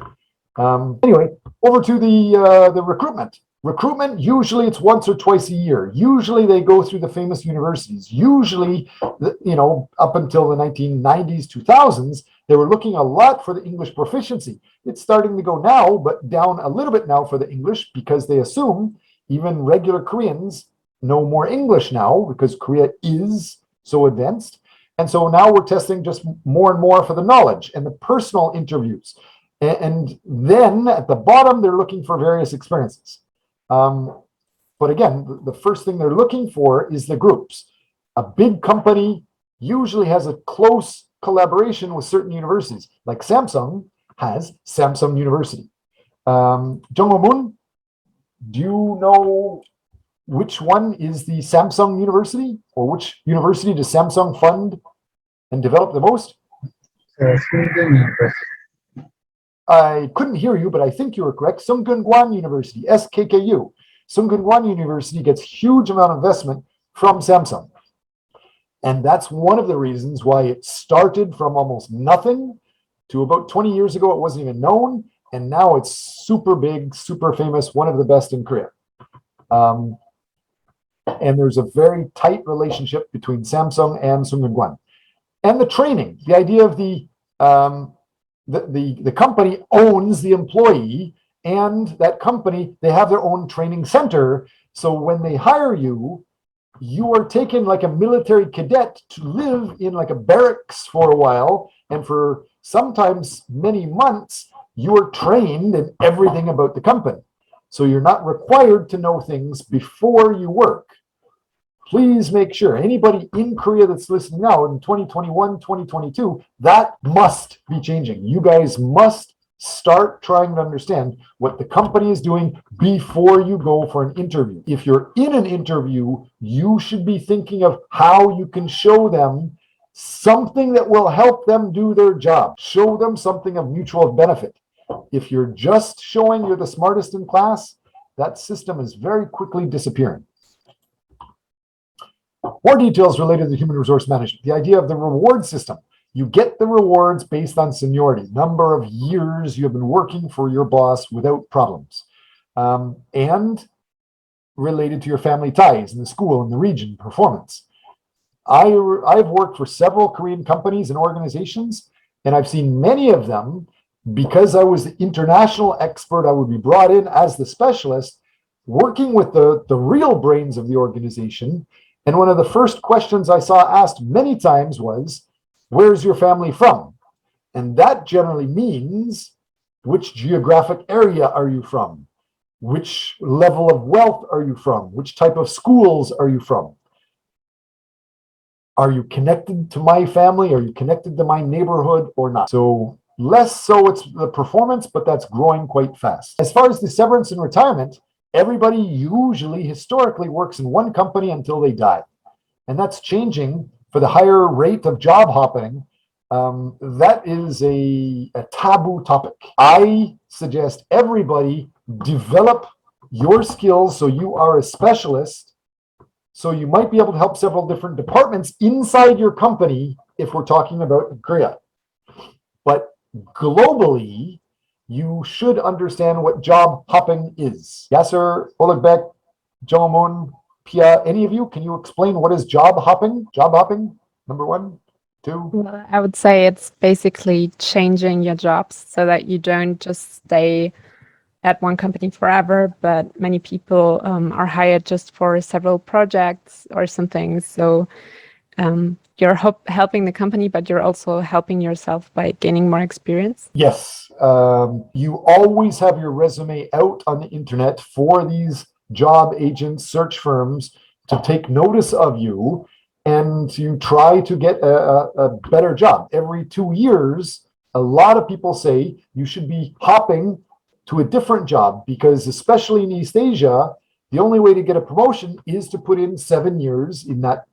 Anyway, over to the recruitment. Recruitment, usually it's once or twice a year. Usually they go through the famous universities. Usually, up until the 1990s, 2000s, they were looking a lot for the English proficiency. It's starting to go now, but down a little bit now for the English because they assume even regular Koreans know more English now because Korea is so advanced. And so now we're testing just more and more for the knowledge and the personal interviews. And then at the bottom, they're looking for various experiences. But again, the first thing they're looking for is the groups. A big company usually has a close collaboration with certain universities, like Samsung has Samsung University. Jung-Ho Moon, do you know which one is the Samsung University, or which university does Samsung fund and develop the most? Sweden University. I couldn't hear you, but I think you were correct. Sungkyunkwan University, SKKU. Sungkyunkwan University gets huge amount of investment from Samsung. And that's one of the reasons why it started from almost nothing to about 20 years ago, it wasn't even known. And now it's super big, super famous, one of the best in Korea. And there's a very tight relationship between Samsung and Sungkyunkwan. And the training, the idea of the company owns the employee, and that company, they have their own training center. So when they hire you, you are taken like a military cadet to live in like a barracks for a while. And for sometimes many months, you are trained in everything about the company. So you're not required to know things before you work. Please make sure anybody in Korea that's listening now in 2021, 2022, that must be changing. You guys must start trying to understand what the company is doing before you go for an interview. If you're in an interview, you should be thinking of how you can show them something that will help them do their job. Show them something of mutual benefit. If you're just showing you're the smartest in class, that system is very quickly disappearing. More details related to human resource management. The idea of the reward system. You get the rewards based on seniority, number of years you have been working for your boss without problems, and related to your family ties in the school, in the region, performance. I've worked for several Korean companies and organizations, and I've seen many of them, because I was the international expert, I would be brought in as the specialist, working with the real brains of the organization. And one of the first questions I saw asked many times was, where's your family from? And that generally means, which geographic area are you from? Which level of wealth are you from? Which type of schools are you from? Are you connected to my family? Are you connected to my neighborhood or not? So less so it's the performance, but that's growing quite fast. As far as the severance and retirement, everybody usually historically works in one company until they die. And that's changing for the higher rate of job hopping. That is a taboo topic. I suggest everybody develop your skills so you are a specialist. So you might be able to help several different departments inside your company if we're talking about Korea. But globally, you should understand what job hopping is. Yasser, Olegbek, Jong-Moon, Pia, any of you, can you explain what is job hopping? Job hopping, number 1, 2. Well, I would say it's basically changing your jobs so that you don't just stay at one company forever, but many people are hired just for several projects or something. So you're helping the company, but you're also helping yourself by gaining more experience. Yes, you always have your resume out on the internet for these job agents, search firms to take notice of you and to try to get a better job. Every 2 years, a lot of people say you should be hopping to a different job, because especially in East Asia, the only way to get a promotion is to put in 7 years in that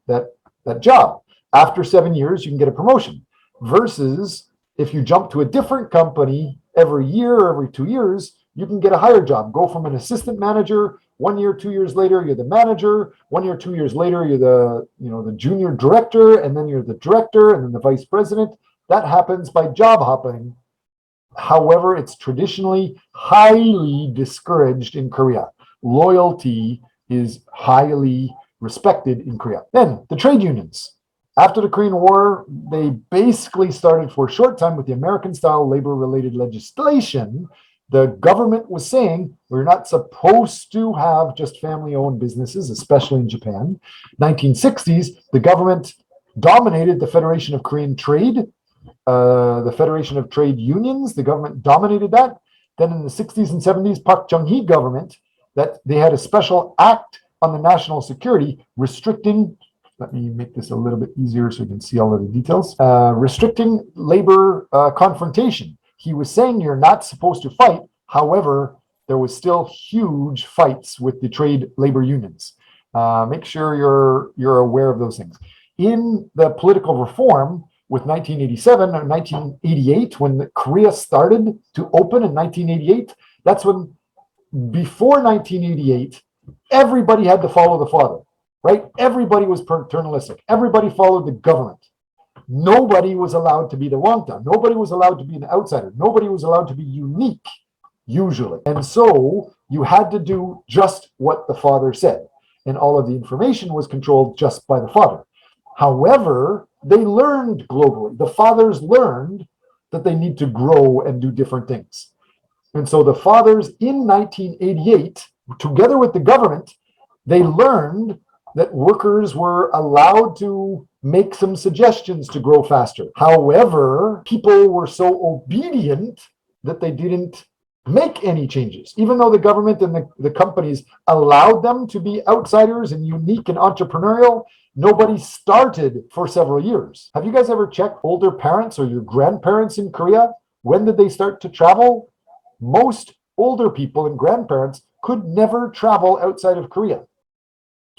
job. After 7 years, you can get a promotion. Versus if you jump to a different company every year or every 2 years, you can get a higher job. Go from an assistant manager, 1 year, 2 years later, you're the manager. 1 year, 2 years later, you're the junior director, and then you're the director, and then the vice president. That happens by job hopping. However, it's traditionally highly discouraged in Korea. Loyalty is highly respected in Korea. Then the trade unions. After the Korean War, they basically started for a short time with the American-style labor-related legislation. The government was saying we're not supposed to have just family-owned businesses, especially in Japan. 1960s, the government dominated the Federation of Korean Trade, the Federation of Trade Unions. The government dominated that. Then in the 60s and 70s, Park Chung-hee government, that they had a special act on the national security restricting, let me make this a little bit easier so you can see all of the details, restricting labor confrontation. He was saying you're not supposed to fight. However, there was still huge fights with the trade labor unions. Make sure you're aware of those things. In the political reform with 1987 or 1988, when Korea started to open in 1988, that's when, before 1988, everybody had to follow the father, right? Everybody was paternalistic. Everybody followed the government. Nobody was allowed to be the wangta. Nobody was allowed to be an outsider. Nobody was allowed to be unique, usually. And so you had to do just what the father said. And all of the information was controlled just by the father. However, they learned globally. The fathers learned that they need to grow and do different things. And so the fathers in 1988, together with the government, they learned that workers were allowed to make some suggestions to grow faster. However, people were so obedient that they didn't make any changes. Even though the government and the companies allowed them to be outsiders and unique and entrepreneurial, nobody started for several years. Have you guys ever checked older parents or your grandparents in Korea? When did they start to travel? Most older people and grandparents could never travel outside of Korea.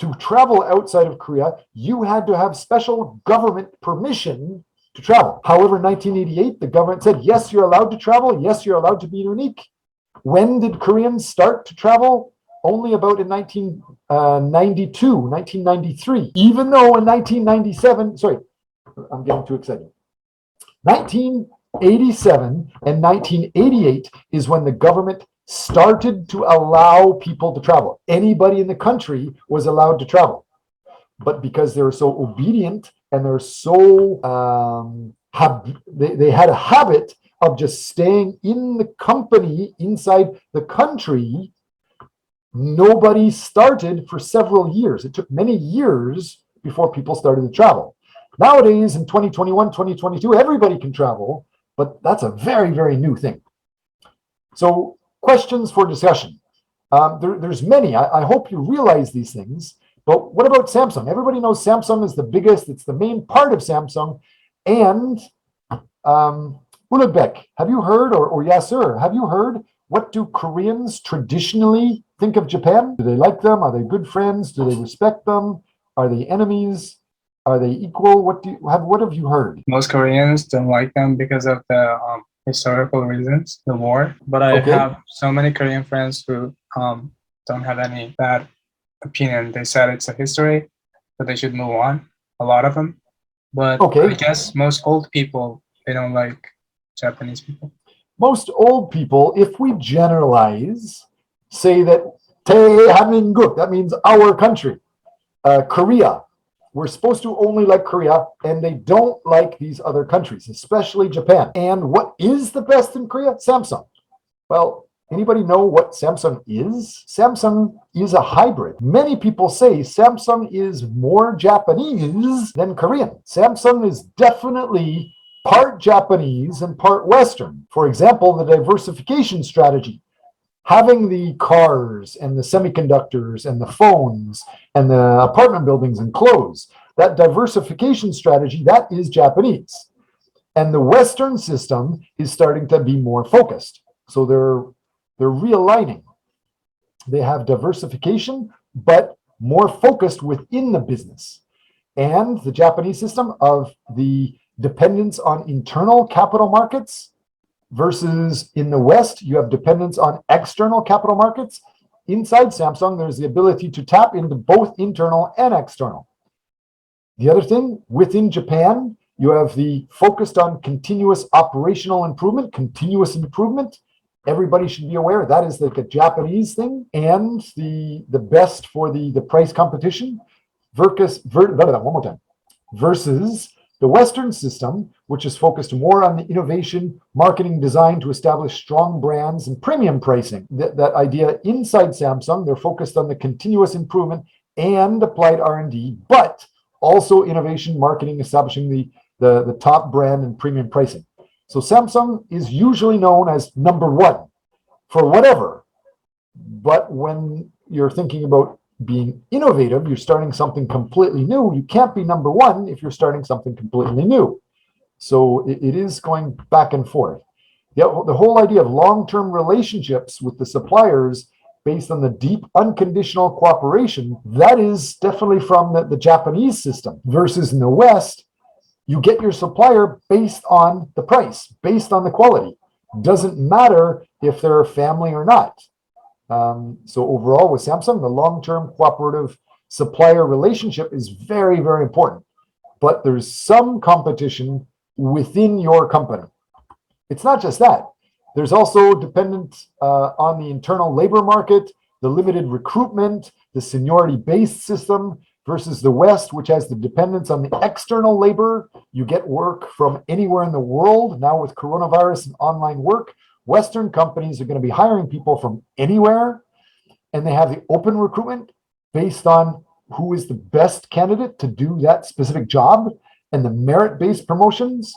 To travel outside of Korea, you had to have special government permission to travel. However, in 1988, the government said, yes, you're allowed to travel. Yes, you're allowed to be unique. When did Koreans start to travel? Only about in 1992, 1993. Even though in 1997, sorry, I'm getting too excited. 1987 and 1988 is when the government started to allow people to travel. Anybody in the country was allowed to travel. But because they were so obedient and they're so, they had a habit of just staying in the company inside the country, nobody started for several years. It took many years before people started to travel. Nowadays, in 2021, 2022, everybody can travel, but that's a very, very new thing. So questions for discussion. There's many. I hope you realize these things. But what about Samsung? Everybody knows Samsung is the biggest. It's the main part of Samsung. And Ulugбек, have you heard, or Yasser, have you heard, what do Koreans traditionally think of Japan? Do they like them? Are they good friends? Do they respect them? Are they enemies? Are they equal? What have you heard? Most Koreans don't like them because of the historical reasons, the war. But I have so many Korean friends who don't have any bad opinion. They said it's a history, but they should move on. A lot of them. But I guess most old people, they don't like Japanese people. Most old people, if we generalize, say that 대한민국, that means our country, Korea. We're supposed to only like Korea, and they don't like these other countries, especially Japan. And what is the best in Korea? Samsung. Well, anybody know what Samsung is? Samsung is a hybrid. Many people say Samsung is more Japanese than Korean. Samsung is definitely part Japanese and part Western. For example, the diversification strategy. Having the cars and the semiconductors and the phones and the apartment buildings and clothes, that diversification strategy, that is Japanese. And the Western system is starting to be more focused. So they're they're realigning. They have diversification, but more focused within the business. And the Japanese system of the dependence on internal capital markets versus in the West, you have dependence on external capital markets. Inside Samsung, there's the ability to tap into both internal and external. The other thing, within Japan, you have the focused on continuous operational improvement, continuous improvement. Everybody should be aware that is like a Japanese thing, and the best for the price competition versus the Western system, which is focused more on the innovation, marketing, design to establish strong brands and premium pricing. That idea inside Samsung, they're focused on the continuous improvement and applied R&D, but also innovation, marketing, establishing the top brand and premium pricing. So Samsung is usually known as number one for whatever. But when you're thinking about being innovative, you're starting something completely new. You can't be number one if you're starting something completely new. So it is going back and forth. The whole idea of long-term relationships with the suppliers based on the deep unconditional cooperation, that is definitely from the Japanese system versus in the West, you get your supplier based on the price, based on the quality. Doesn't matter if they're family or not. So overall with Samsung, the long-term cooperative supplier relationship is very, very important. But there's some competition within your company. It's not just that. There's also dependent on the internal labor market, the limited recruitment, the seniority-based system versus the West, which has the dependence on the external labor. You get work from anywhere in the world. Now with coronavirus and online work, Western companies are going to be hiring people from anywhere, and they have the open recruitment based on who is the best candidate to do that specific job and the merit-based promotions.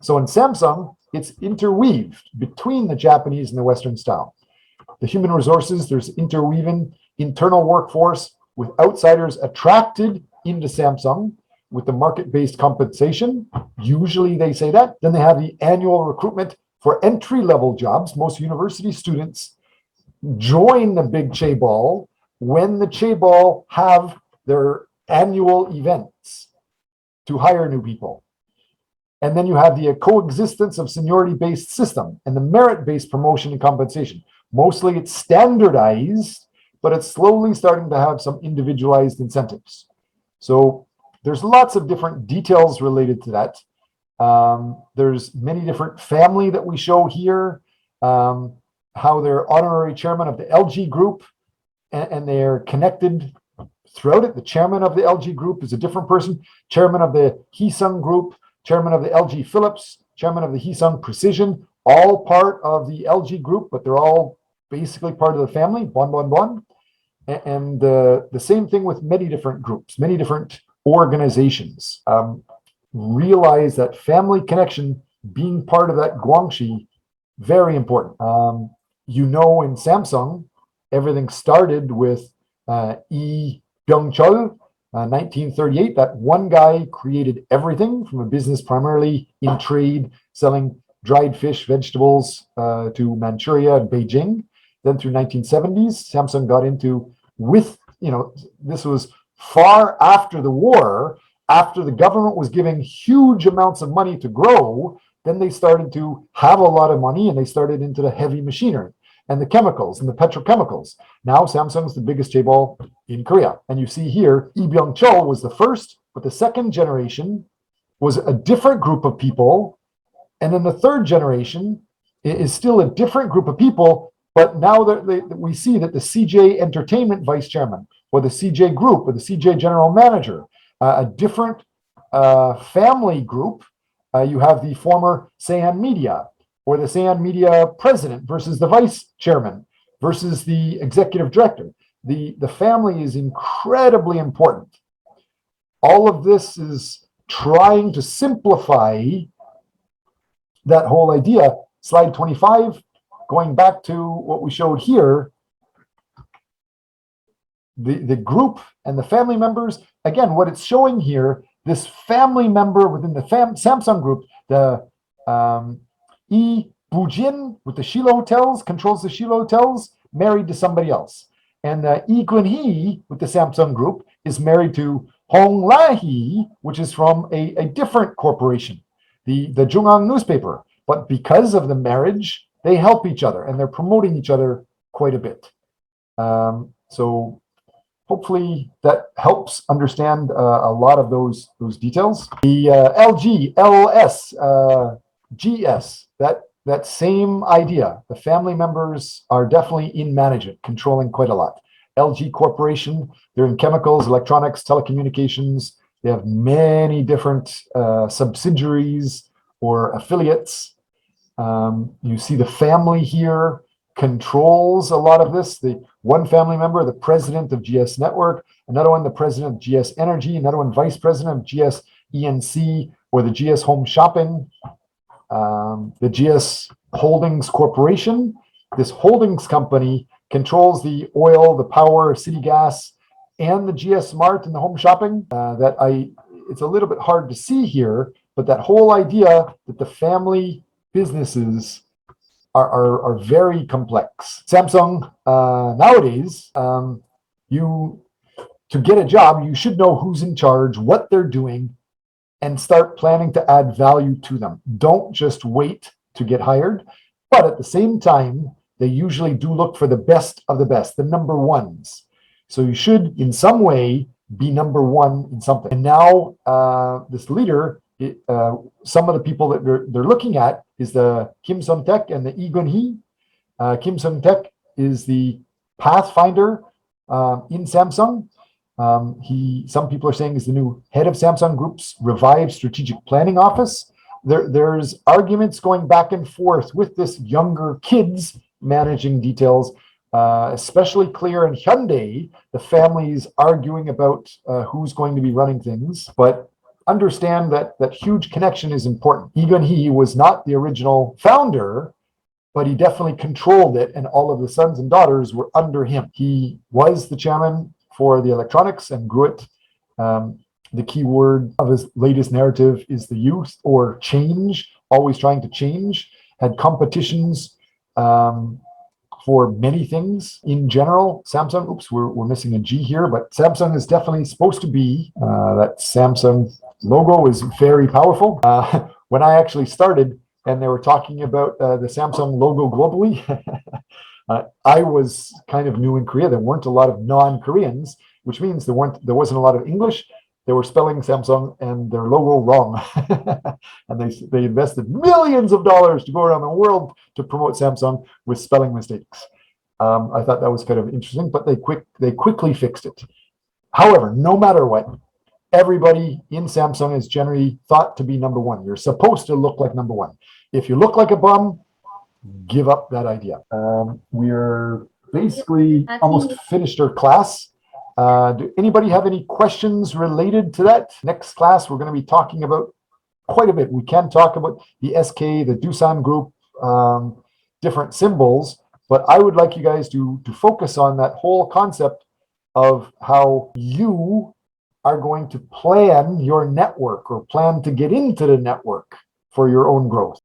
So in Samsung, it's interweaved between the Japanese and the Western style. The human resources, there's interweaving internal workforce with outsiders attracted into Samsung with the market-based compensation. Usually they say that. Then they have the annual recruitment for entry-level jobs. Most university students join the big chaebol when the chaebol have their annual events to hire new people. And then you have the coexistence of seniority-based system and the merit-based promotion and compensation. Mostly it's standardized, but it's slowly starting to have some individualized incentives. So there's lots of different details related to that. There's many different family that we show here, how they're honorary chairman of the LG group, and they're connected throughout it. The chairman of the LG group is a different person, chairman of the Heesung group, chairman of the LG Philips, chairman of the Heesung Precision, all part of the LG group, but they're all basically part of the family, bon. And the same thing with many different groups, many different organizations. Realize that family connection, being part of that guangxi, very important. In Samsung, everything started with Byung-chul, 1938. That one guy created everything from a business primarily in trade, selling dried fish, vegetables to Manchuria and Beijing. Then through 1970s, Samsung got into this was far after the war, after the government was giving huge amounts of money to grow, then they started to have a lot of money and they started into the heavy machinery and the chemicals and the petrochemicals. Now Samsung's the biggest chaebol in Korea. And you see here, Lee Byung-chul was the first, but the second generation was a different group of people. And then the third generation is still a different group of people, but now we see that the CJ Entertainment vice chairman or the CJ group or the CJ general manager, a different family group. You have the former Seihan Media or the Seihan Media president versus the vice chairman versus the executive director. The family is incredibly important. All of this is trying to simplify that whole idea. Slide 25, going back to what we showed here, the group and the family members. Again, what it's showing here, this family member within the Samsung group, the Bujin with the Shilo Hotels, controls the Shilo Hotels, married to somebody else. And Lee Kun-hee with the Samsung Group is married to Hong La-hee, which is from a different corporation, the Jungang newspaper. But because of the marriage, they help each other and they're promoting each other quite a bit. So hopefully that helps understand a lot of those details. The LG, LS, GS, that same idea. The family members are definitely in management, controlling quite a lot. LG Corporation, they're in chemicals, electronics, telecommunications. They have many different subsidiaries or affiliates. You see the family here controls a lot of this. The one family member, the president of GS Network, another one, the president of GS Energy, another one, vice president of GS ENC or the GS Home Shopping, the GS Holdings Corporation. This holdings company controls the oil, the power, city gas, and the GS Smart and the home shopping. It's a little bit hard to see here, but that whole idea that the family businesses are very complex. Samsung nowadays, to get a job, you should know who's in charge, what they're doing, and start planning to add value to them. Don't just wait to get hired, but at the same time, they usually do look for the best of the best, the number ones. So you should, in some way, be number one in something. And now this leader, some of the people that they're looking at is the Kim Sung-taek and the Lee Kun-hee. Kim Sung-taek is the pathfinder in Samsung. Some people are saying is the new head of Samsung Group's revived strategic planning office. There's arguments going back and forth with this younger kids managing details, especially clear in Hyundai. The family's arguing about who's going to be running things, but understand that huge connection is important. Lee Kun-hee was not the original founder, but he definitely controlled it, and all of the sons and daughters were under him. He was the chairman for the electronics and grew it. The key word of his latest narrative is the youth or change, always trying to change. Had competitions for many things in general. Samsung, oops, we're missing a G here, but Samsung is definitely supposed to be, that Samsung logo is very powerful. When I actually started and they were talking about the Samsung logo globally, I was kind of new in Korea. There weren't a lot of non-Koreans, which means there wasn't a lot of English. They were spelling Samsung and their logo wrong. And they invested millions of dollars to go around the world to promote Samsung with spelling mistakes. I thought that was kind of interesting, but they quickly fixed it. However, no matter what, everybody in Samsung is generally thought to be number one. You're supposed to look like number one. If you look like a bum, give up that idea. We're basically almost finished our class. Do anybody have any questions related to that? Next class, we're going to be talking about quite a bit. We can talk about the SK, the Doosan group, different symbols, but I would like you guys to focus on that whole concept of how you are going to plan your network or plan to get into the network for your own growth.